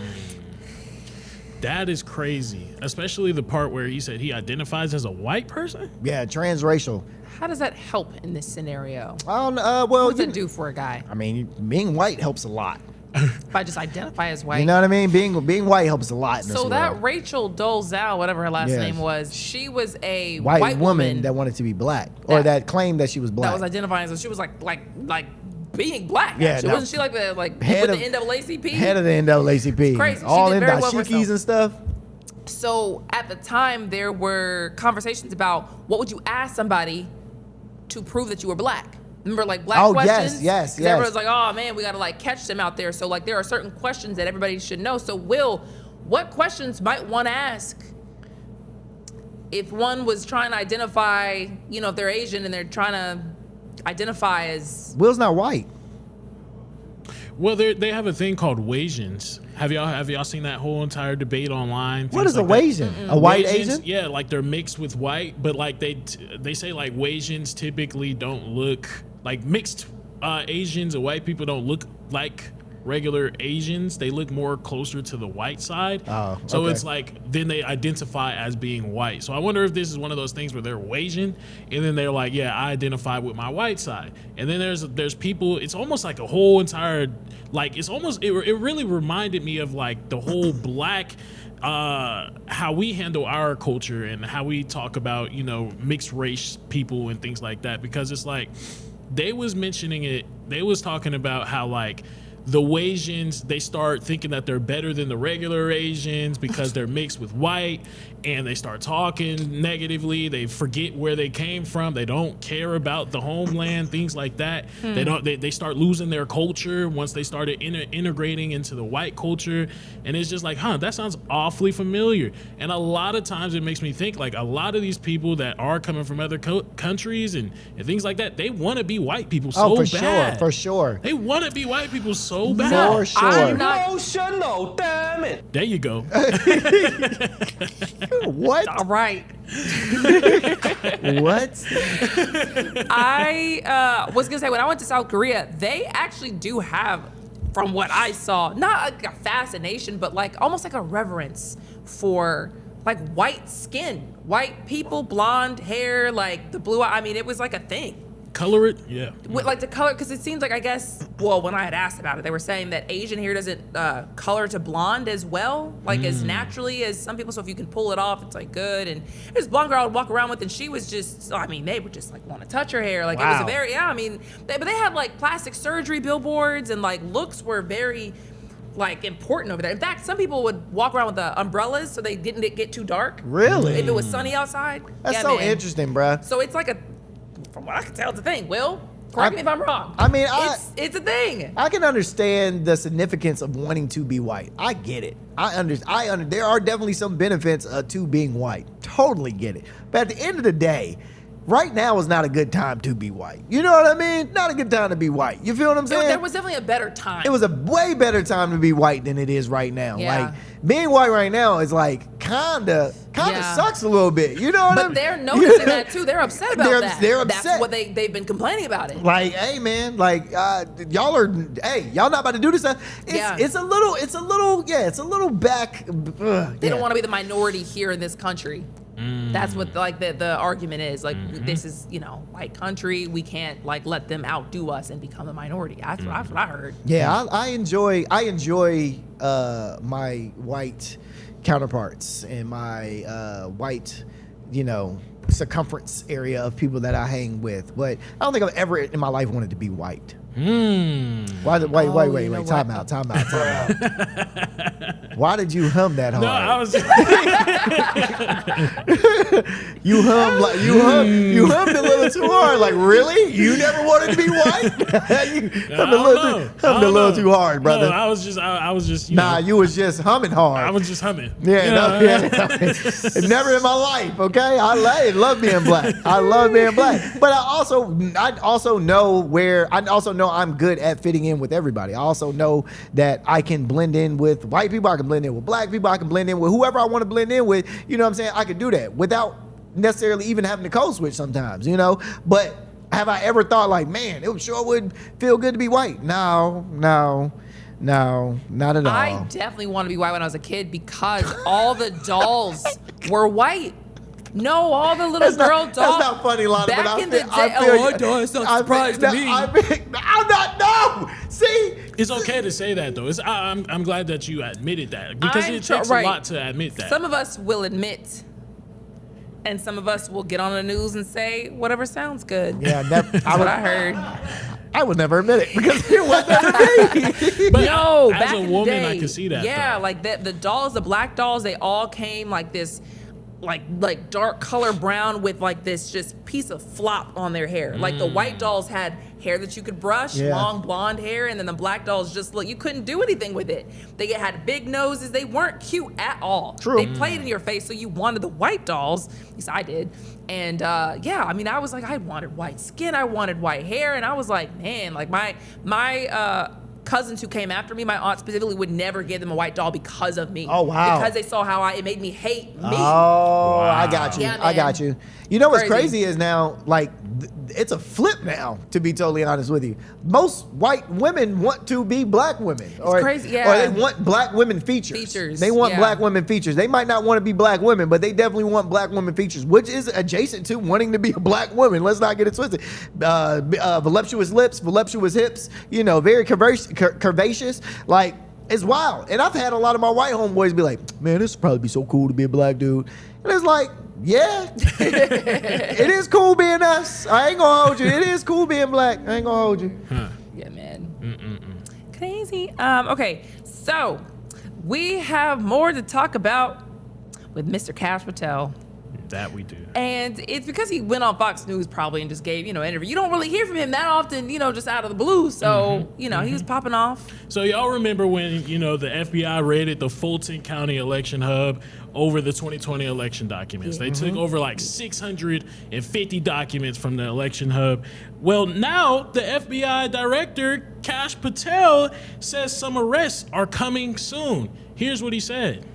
That is crazy, especially the part where he said he identifies as a white person. Yeah, transracial. How does that help in this scenario? I don't know. Well, What does it do for a guy? I mean, being white helps a lot. If I just identify as white. You know what I mean? Being white helps a lot in this So world. that Rachel Dolezal, whatever her last Yes. name was, she was a white woman that wanted to be black, or that claimed that she was black. that was identifying. So she was like being black. Yeah, actually. no. Wasn't she like the Head with of- the NAACP? Head of the NAACP. It's crazy. She All did in very well for dashikis herself. and stuff. So at the time, there were conversations about what would you ask somebody to prove that you were black. Remember, like black Oh, questions? yes. 'Cause everyone's like, oh man, we gotta like catch them out there. So like there are certain questions that everybody should know. So Will, what questions might one ask if one was trying to identify, if they're Asian and they're trying to identify as... Will's not white. Well, they have a thing called Wasians. Have y'all seen that whole entire debate online? What is Things a like Wasian? that? A white Wasians, Asian? Yeah, like they're mixed with white, but like they say like Wasians typically don't look like mixed Asians and white people don't look like regular Asians. They look more closer to the white side. Oh, so okay. it's like then they identify as being white. So I wonder if this is one of those things where they're Wasian and then they're like, yeah, I identify with my white side. And then there's people. It's almost like a whole entire it really reminded me of like the whole black. How we handle our culture and how we talk about mixed race people and things like that, because it's like they was mentioning it. They was talking about how like the Asians, they start thinking that they're better than the regular Asians because they're mixed with white, and they start talking negatively. They forget where they came from. They don't care about the homeland, things like that. They start losing their culture once they started integrating into the white culture. And it's just like, that sounds awfully familiar. And a lot of times it makes me think like a lot of these people that are coming from other countries and things like that, they want to be white people so bad. For sure. They want to be white people so bad. For sure. I'm not. Emotional, damn it. There you go. What? All right. What? I was gonna say, when I went to South Korea, they actually do have, from what I saw, not like a fascination, but like almost like a reverence for like white skin, white people, blonde hair, like the blue eye. I mean, it was like a thing. Color it, yeah. With, like the color, because it seems like, I guess, well, when I had asked about it, they were saying that Asian hair doesn't color to blonde as well, like as naturally as some people. So if you can pull it off, it's like good. And this blonde girl I would walk around with, and she was just, I mean, they would just like want to touch her hair. Like it was a very, I mean, but they had like plastic surgery billboards, and like looks were very like important over there. In fact, some people would walk around with the umbrellas so they didn't get too dark. Really? If it was sunny outside. That's Yeah, so man. interesting, bruh. So it's like a, from what I can tell, it's a thing. Will, correct me if I'm wrong. I mean, it's a thing. I can understand the significance of wanting to be white. I get it. There are definitely some benefits to being white. Totally get it. But at the end of the day, right now is not a good time to be white. You know what I mean? Not a good time to be white. You feel what I'm saying? There was definitely a better time. It was a way better time to be white than it is right now. Yeah. Like being white right now is like kinda sucks a little bit. You know what I mean? But they're noticing that too. They're upset about that. They're upset. That's what they've been complaining about it. Like, hey man, like y'all not about to do this stuff. It's a little back. They don't want to be the minority here in this country. That's what like the argument is. Like this is, white country. We can't like let them outdo us and become a minority. That's what I heard. Yeah, I enjoy my white counterparts and my white, circumference area of people that I hang with. But I don't think I've ever in my life wanted to be white. Wait, time out. Why did you hum that hard? No, I was you hummed a little too hard. Like, really? You never wanted to be white? You hummed a little too hard, brother. No, I was just you was just humming hard. I was just humming. Yeah, never in my life, okay? I love being black. But I also know I'm good at fitting in with everybody. I also know that I can blend in with white people, I can blend in with black people, I can blend in with whoever I want to blend in with. You know what I'm saying? I can do that without necessarily even having to code switch sometimes, But have I ever thought like, man, it sure would feel good to be white? No, not at all. I definitely want to be white when I was a kid because all the dolls were white. No, all the little girl dolls. That's not funny, Lana. Back but in the day, it's not a surprise to me. I'm not. No, see, it's okay to say that though. I'm glad that you admitted that because it takes a lot to admit that. Some of us will admit, and some of us will get on the news and say whatever sounds good. Yeah, that's what I heard. I would never admit it because it wasn't me. But no, as back a in woman, the day, I can see that. Yeah, though. like the dolls, the black dolls, they all came like this. Like dark color brown with like this just piece of flop on their hair. Like the white dolls had hair that you could brush, long blonde hair, and then the black dolls just you couldn't do anything with it. They had big noses. They weren't cute at all. True. They played in your face, so you wanted the white dolls. At least I did. And I mean, I was like, I wanted white skin, I wanted white hair, and I was like, man, like my cousins who came after me, my aunt specifically, would never give them a white doll because of me. Oh, wow. Because they saw how it made me hate me. Oh, wow. I got you. Yeah, I got you. You know what's Crazy. crazy is now, like, it's a flip now, to be totally honest with you. Most white women want to be black women. Or, crazy, yeah. Or they want black women features. They want yeah. black women features. They might not want to be black women, but they definitely want black women features, which is adjacent to wanting to be a black woman. Let's not get it twisted. Voluptuous lips, voluptuous hips, very curvaceous. Like, it's wild. And I've had a lot of my white homeboys be like, man, this would probably be so cool to be a black dude. And it's like, yeah, it is cool being us. I ain't gonna hold you. It is cool being black. I ain't gonna hold you. Yeah, man. Crazy. me. Okay, so we have more to talk about with Mr. Kash Patel. That we do. And it's because he went on Fox News probably and just gave, an interview. You don't really hear from him that often, just out of the blue. So, he was popping off. So y'all remember when, the FBI raided the Fulton County election hub over the 2020 election documents. They took over like 650 documents from the election hub. Well, now the FBI director, Kash Patel, says some arrests are coming soon. Here's what he said.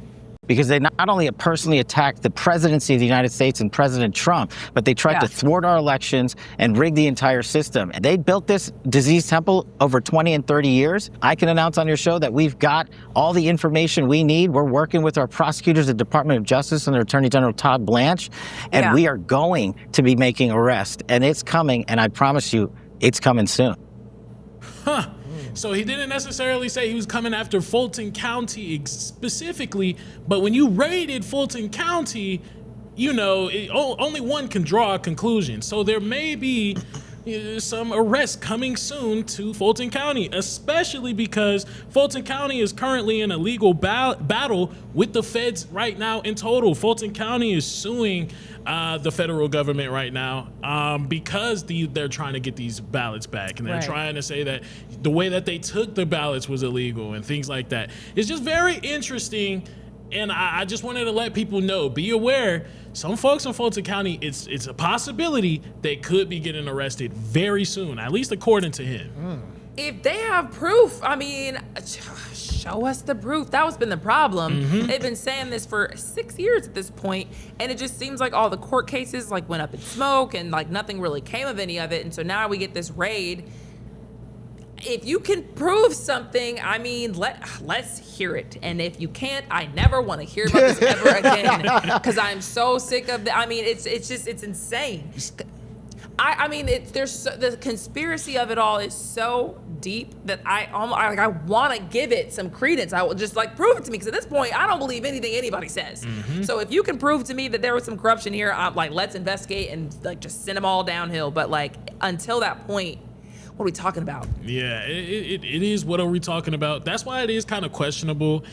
Because they not only personally attacked the presidency of the United States and President Trump, but they tried to thwart our elections and rig the entire system. And they built this disease temple over 20 and 30 years. I can announce on your show that we've got all the information we need. We're working with our prosecutors, the Department of Justice, and their Attorney General Todd Blanche, and we are going to be making arrests. And it's coming, and I promise you, it's coming soon. Huh. So he didn't necessarily say he was coming after Fulton County specifically, but when you raided Fulton County, only one can draw a conclusion. So there may be some arrests coming soon to Fulton County, especially because Fulton County is currently in a legal battle with the feds right now in total. Fulton County is suing the federal government right now because they're trying to get these ballots back, and they're trying to say that the way that they took the ballots was illegal and things like that. It's just very interesting, and I just wanted to let people know, be aware, some folks in Fulton County, it's a possibility they could be getting arrested very soon, at least according to him. If they have proof, show us the proof. That was been the problem. They've been saying this for 6 years at this point, and it just seems like all the court cases went up in smoke, and nothing really came of any of it. And so now we get this raid. If you can prove something, let's hear it. And if you can't, I never want to hear about this ever again, because I'm so sick of it's insane. The conspiracy of it all is so deep that I want to give it some credence. I will just prove it to me, because at this point I don't believe anything anybody says. So if you can prove to me that there was some corruption here, I'm let's investigate and just send them all downhill. But until that point, what are we talking about? Yeah, it is. What are we talking about? That's why it is kind of questionable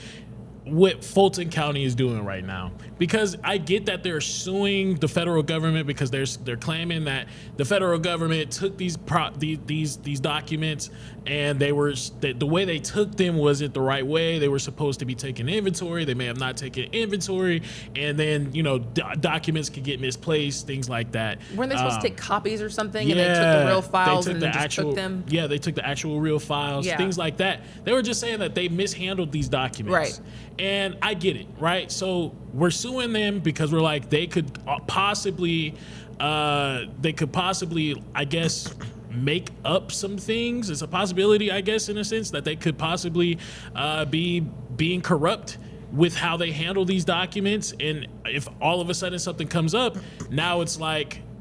what Fulton County is doing right now, because I get that they're suing the federal government because they're claiming that the federal government took these documents, and the way they took them wasn't the right way. They were supposed to be taking inventory. They may have not taken inventory, and then documents could get misplaced, things like that. Weren't they supposed to take copies or something? And they took the real files and then just took them? Yeah, they took the actual real files, things like that. They were just saying that they mishandled these documents. Right. And I get it, right? So we're suing them because we're they could possibly, I guess, make up some things. It's a possibility, I guess, in a sense, that they could possibly be being corrupt with how they handle these documents. And if all of a sudden something comes up, now it's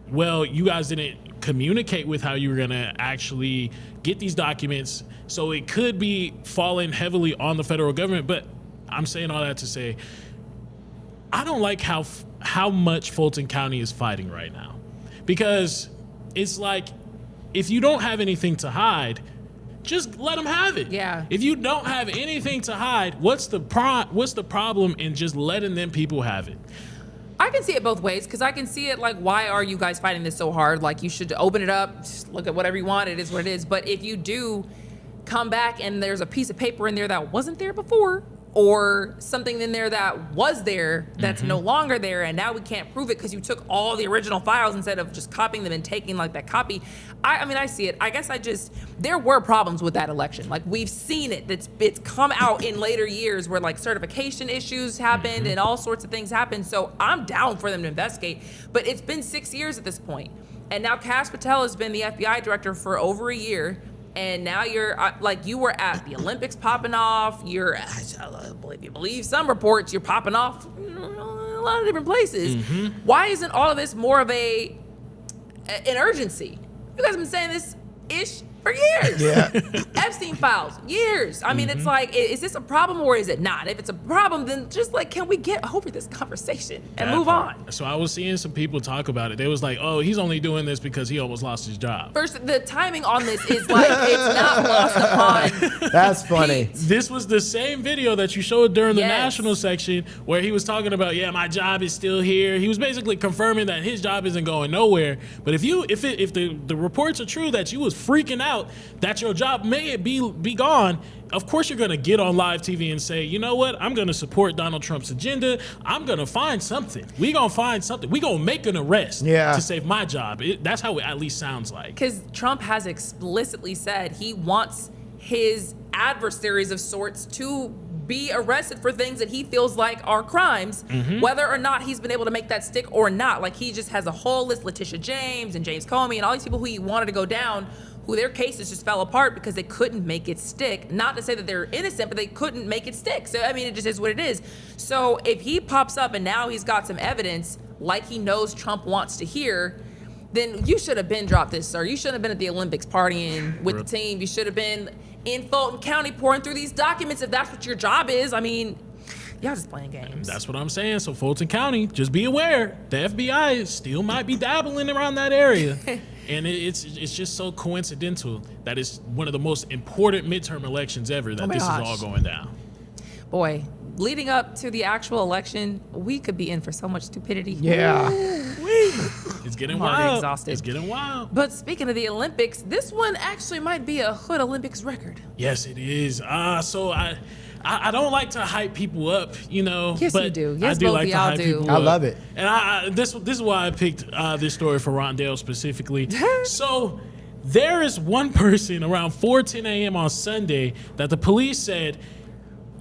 well, you guys didn't communicate with how you were going to actually get these documents. So it could be falling heavily on the federal government. But I'm saying all that to say, I don't like how much Fulton County is fighting right now, because it's if you don't have anything to hide, just let them have it. Yeah. If you don't have anything to hide, what's the problem in just letting them people have it? I can see it both ways, because I can see it why are you guys fighting this so hard? You should open it up, just look at whatever you want. It is what it is. But if you do come back and there's a piece of paper in there that wasn't there before, or something in there that was there that's no longer there, and now we can't prove it because you took all the original files instead of just copying them and taking that copy. I see it. I guess there were problems with that election. We've seen it. It's come out in later years where certification issues happened and all sorts of things happened. So I'm down for them to investigate. But it's been 6 years at this point. And now Kash Patel has been the FBI director for over a year. And now you're you were at the Olympics popping off. You're, if you believe some reports, you're popping off in a lot of different places. Why isn't all of this more of an urgency? You guys have been saying this for years. Yeah. Epstein files, years. I mean, it's like, is this a problem or is it not? If it's a problem, then just like, can we get over this conversation and move on? So I was seeing some people talk about it. They was like, oh, he's only doing this because he almost lost his job. First, the timing on this is like, it's not lost upon. That's funny. Pete. This was the same video that you showed during the Yes. national section where he was talking about, yeah, my job is still here. He was basically confirming that his job isn't going nowhere. But if the reports are true that you was freaking out that your job may be gone, of course you're going to get on live TV and say, you know what, I'm going to support Donald Trump's agenda. I'm going to find something. We going to find something. We going to make an arrest to save my job. That's how it at least sounds like. Because Trump has explicitly said he wants his adversaries of sorts to be arrested for things that he feels like are crimes, whether or not he's been able to make that stick or not. Like, he just has a whole list, Letitia James and James Comey and all these people who he wanted to go down, who their cases just fell apart because they couldn't make it stick. Not to say that they're innocent, but they couldn't make it stick. So, I mean, it just is what it is. So if he pops up and now he's got some evidence like he knows Trump wants to hear, then you should have been dropped this, sir. You shouldn't have been at the Olympics partying with the team. You should have been in Fulton County pouring through these documents if that's what your job is. I mean, y'all just playing games. That's what I'm saying. So Fulton County, just be aware. The FBI still might be dabbling around that area. And it's just so coincidental that it's one of the most important midterm elections ever that this is all going down. Boy, leading up to the actual election, we could be in for so much stupidity. Yeah. It's getting I'm already wild. exhausted. It's getting wild. But speaking of the Olympics, this one actually might be a Hood Olympics record. Yes, it is. So I don't like to hype people up, you know. Yes, but you do. Yes, I do both like of to y'all hype do. people I up. love it. And this is why I picked this story for Rondell specifically. So there is one person around 4:10 a.m. on Sunday that the police said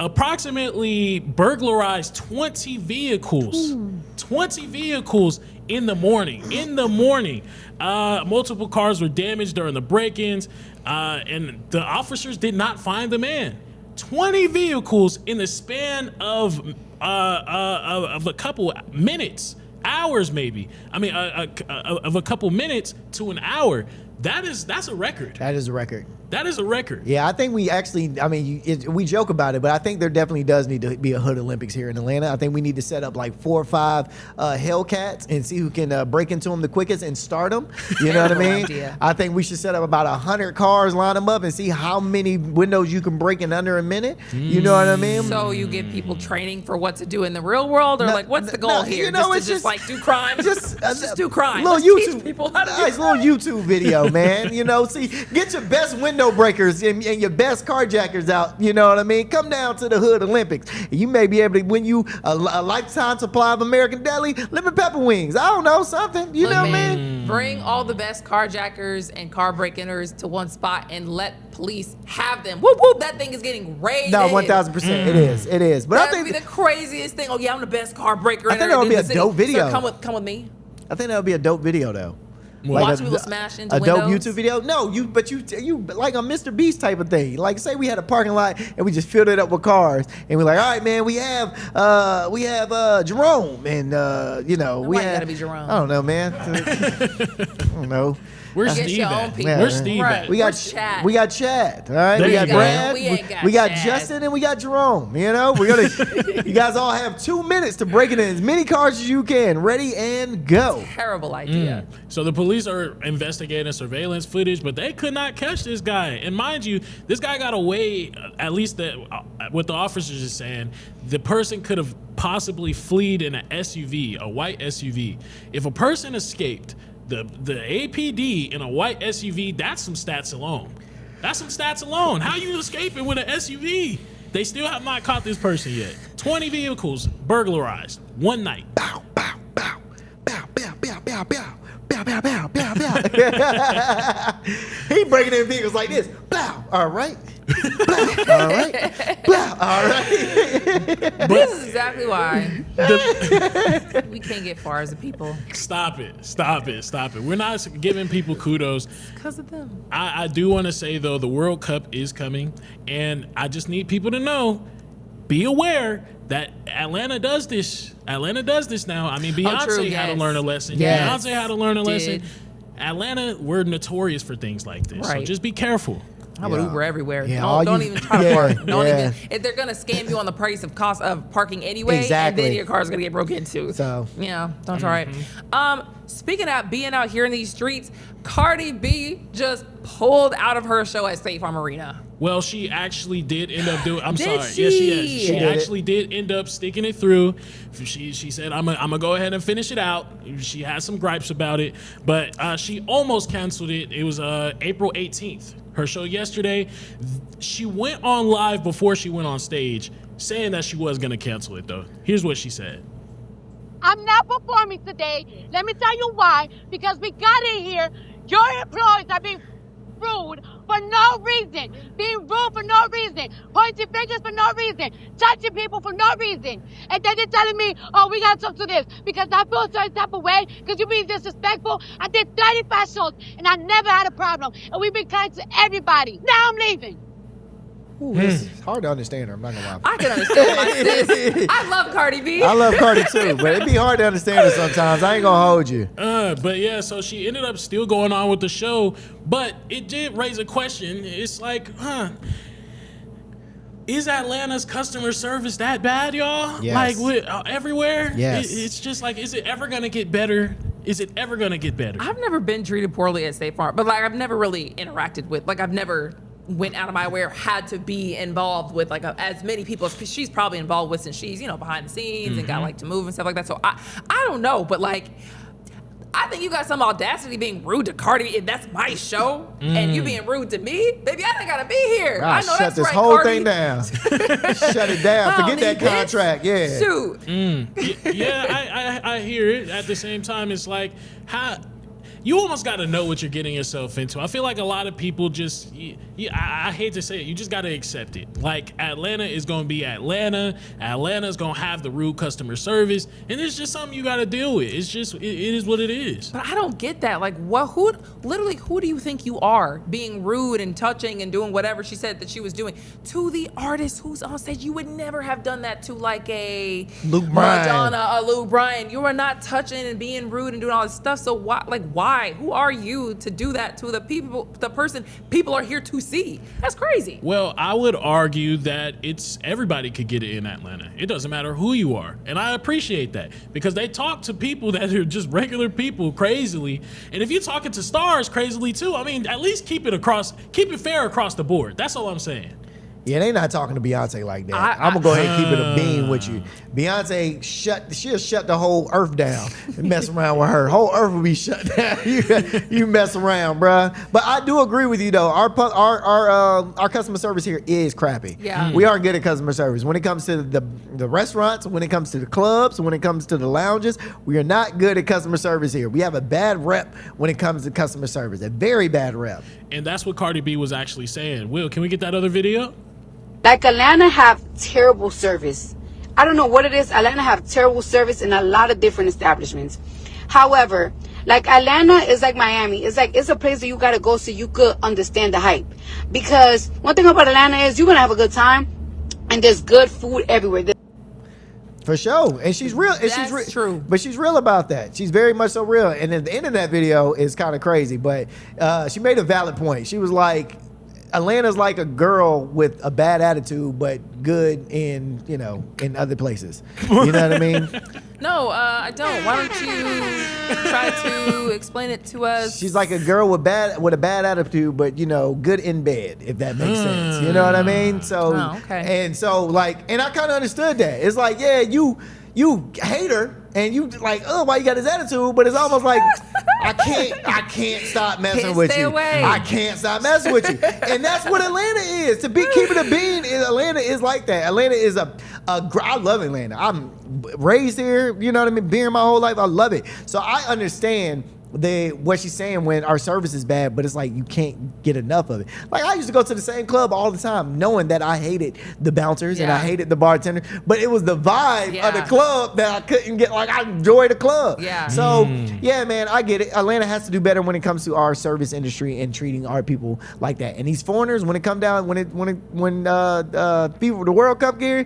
approximately burglarized 20 vehicles. 20 vehicles in the morning. Multiple cars were damaged during the break-ins, and the officers did not find the man. 20 vehicles in the span of a couple minutes, hours maybe. I mean, of a couple minutes to an hour. That's a record. That is a record. That is a record. Yeah, I think we actually, I mean, we joke about it, but I think there definitely does need to be a Hood Olympics here in Atlanta. I think we need to set up like 4 or 5 Hellcats and see who can break into them the quickest and start them. You know what I mean? idea. I think we should set up about 100 cars, line them up, and see how many windows you can break in under a minute. You know what I mean? So you get people training for what to do in the real world, or No, like, what's the goal no, here? you know, just it's to just- like do crimes? Just do crimes. Little Let's YouTube, teach people how to do nice little YouTube video, man. You know, see, get your best window breakers and your best carjackers out. You know what I mean? Come down to the Hood Olympics. You may be able to win you a lifetime supply of American Deli lemon pepper wings. I don't know, something. You know what I mean? Bring all the best carjackers and car break-inners to one spot and let police have them. Whoop whoop! That thing is getting raided. No, 1,000%. It is. It is. But That'd I be think the craziest thing. Oh yeah, I'm the best car breaker. I think that would be a dope video. Sir, come with me. I think that would be a dope video though. Watch people smash into a dope windows. YouTube video. No, you like a Mr. Beast type of thing. Like, say we had a parking lot and we just filled it up with cars, and we're like, all right, man, we have Jerome, and we Why have. you gotta be Jerome? I don't know, man. I don't know. Where's Get Steve your own at? people. Where's Steve Right. at? We got Where's Chad? We got Chad. All right, There we got you go. Brad. We ain't got we got Chad. Justin, and we got Jerome. You know, we're gonna. You guys all have 2 minutes to break it in as many cars as you can. Ready and go. Terrible idea. So the police are investigating surveillance footage, but they could not catch this guy. And mind you, this guy got away, at least what the officers are saying, the person could have possibly fled in an SUV, a white SUV. If a person escaped, the APD in a white SUV, that's some stats alone. That's some stats alone. How you escaping with an SUV? They still have not caught this person yet. 20 vehicles burglarized one night. Bow, bow, bow, bow, bow, bow, bow, bow. Bow, bow, bow, bow, bow. He breaking in vehicles like this. Bow, all right. Bow, all right. Bow, all right. This is exactly why we can't get far as a people. Stop it. We're not giving people kudos. Because of them. I do want to say, though, the World Cup is coming, and I just need people to know, be aware that Atlanta does this. Atlanta does this now. I mean, Beyonce true, had to yes. learn a lesson. Yes. Beyonce had to learn a lesson. Did. Atlanta, we're notorious for things like this. So Right. just be careful. How about Uber everywhere? Yeah, Don't even try to park. Don't yeah. even. If they're gonna scam you on the price of cost of parking anyway, Exactly. and then your car's gonna get broke into. So. yeah, don't try it. Speaking of being out here in these streets, Cardi B just pulled out of her show at State Farm Arena. Well, she actually did end up doing. I'm Did sorry. she? Yes, she has. She She did actually did end up sticking it through. She said, "I'm gonna go ahead and finish it out." She had some gripes about it, but she almost canceled it. It was April 18th. Her show yesterday. She went on live before she went on stage, saying that she was gonna cancel it though. Here's what she said. I'm not performing today. Let me tell you why. Because we got in here, your employees are being rude for no reason. Being rude for no reason. Pointing fingers for no reason. Touching people for no reason. And then they're telling me, oh, we gotta talk to this. Because I feel a certain type of way. Because you're being disrespectful. I did 35 shows and I never had a problem. And we've been kind to everybody. Now I'm leaving. Ooh, it's hard to understand her. I'm not gonna lie. I can understand my sis. I love Cardi B. I love Cardi too, but it'd be hard to understand her sometimes. I ain't gonna hold you. But yeah, so she ended up still going on with the show, but it did raise a question. It's like, is Atlanta's customer service that bad, y'all? Yes. Like with everywhere? Yes. It's just like, is it ever gonna get better? Is it ever gonna get better? I've never been treated poorly at State Farm, but like I've never really interacted with, like I've never went out of my way or had to be involved with like as many people as she's probably involved with since she's, behind the scenes and got like to move and stuff like that. So I don't know, but like I think you got some audacity being rude to Cardi B. If that's my show and you being rude to me, baby, I ain't gotta be here. I know shut that's this right, whole Cardi. thing down. Shut it down. I don't Forget that need this. contract. Yeah. Shoot. Yeah, I hear it. At the same time, it's like, how you almost got to know what you're getting yourself into. I feel like a lot of people just, I hate to say it, you just got to accept it. Like Atlanta is going to be Atlanta. Atlanta's going to have the rude customer service, and it's just something you got to deal with. It's just, it is what it is. But I don't get that. Like, who do you think you are being rude and touching and doing whatever she said that she was doing to the artist who's on stage? You would never have done that to like a Luke Bryan. Madonna, a Luke Bryan. You are not touching and being rude and doing all this stuff. So why? Who are you to do that to the person people are here to see? That's crazy. Well, I would argue that everybody could get it in Atlanta. It doesn't matter who you are. And I appreciate that because they talk to people that are just regular people crazily. And if you're talking to stars crazily too, I mean, at least keep it fair across the board. That's all I'm saying. Yeah, they not talking to Beyonce like that. I'm gonna go ahead and keep it a bean with you. Beyonce she'll shut the whole earth down and mess around with her. Whole earth will be shut down. you mess around, bruh. But I do agree with you though. Our customer service here is crappy. Yeah. We aren't good at customer service. When it comes to the restaurants, when it comes to the clubs, when it comes to the lounges, we are not good at customer service here. We have a bad rep when it comes to customer service. A very bad rep. And that's what Cardi B was actually saying. Will, can we get that other video? Like Atlanta have terrible service. I don't know what it is. Atlanta have terrible service in a lot of different establishments. However, like Atlanta is like Miami. It's a place that you gotta go so you could understand the hype. Because one thing about Atlanta is you're gonna have a good time and there's good food everywhere. For sure. And she's real. That's true. But she's real about that. She's very much so real. And at the end of that video is kind of crazy. But she made a valid point. She was like, Atlanta's like a girl with a bad attitude, but good in other places. You know what I mean? No, I don't. Why don't you try to explain it to us? She's like a girl with a bad attitude, but good in bed, if that makes sense. You know what I mean? So okay. And so and I kind of understood that. It's like, yeah, you hate her and you like, oh, why you got this attitude? But it's almost like I can't stop messing with stay you. away. I can't stop messing with you. And that's what Atlanta is. To be keeping a bean, Atlanta is like that. Atlanta is I love Atlanta. I'm raised here, you know what I mean? Being my whole life, I love it. So I understand what she's saying when our service is bad, but it's like you can't get enough of it. Like I used to go to the same club all the time, knowing that I hated the bouncers and I hated the bartender, but it was the vibe of the club that I couldn't get. Like I enjoy the club. Yeah. So yeah, man, I get it. Atlanta has to do better when it comes to our service industry and treating our people like that. And these foreigners, when it come down, when the World Cup gear.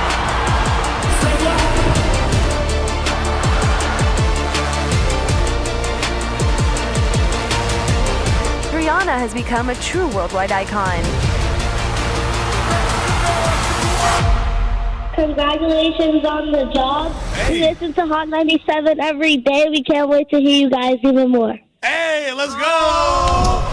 Madonna has become a true worldwide icon. Congratulations on the job. We listen to Hot 97 every day. We can't wait to hear you guys even more. Hey, let's go!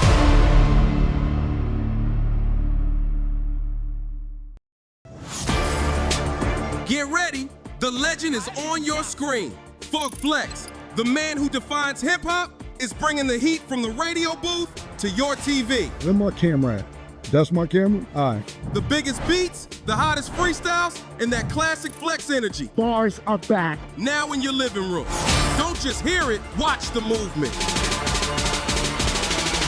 Get ready. The legend is on your screen. Funk Flex, the man who defines hip-hop, is bringing the heat from the radio booth to your TV. Where my camera at? That's my camera? All right. The biggest beats, the hottest freestyles, and that classic Flex energy. Bars are back. Now in your living room. Don't just hear it, watch the movement.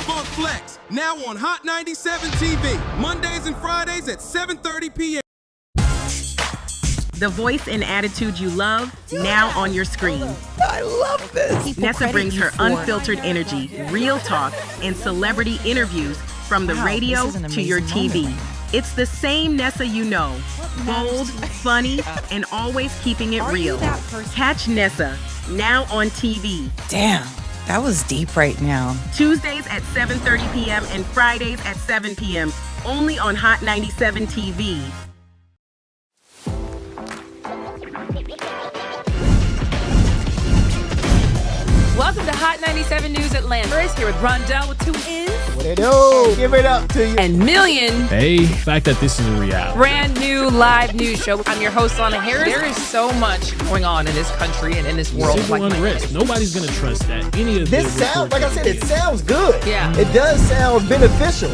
Funk Flex, now on Hot 97 TV, Mondays and Fridays at 7:30 p.m. The voice and attitude you love, now on your screen. I love this. Nessa brings her unfiltered energy, real talk, and celebrity interviews from the radio to your TV. It's the same Nessa you know. Bold, funny, and always keeping it real. Catch Nessa, now on TV. Damn, that was deep right now. Tuesdays at 7:30 p.m. and Fridays at 7 p.m. Only on Hot 97 TV. Welcome to Hot 97 News Atlanta. First, here with Rondell with 2 N's. What it do? Give it up to you. And Million. Hey, the fact that this is a reality. Brand new live news show. I'm your host, Lana Harris. There is so much going on in this country and in this world. Civil unrest. Nobody's going to trust that. Any of This sounds, like I said, it sounds good. Yeah. It does sound beneficial.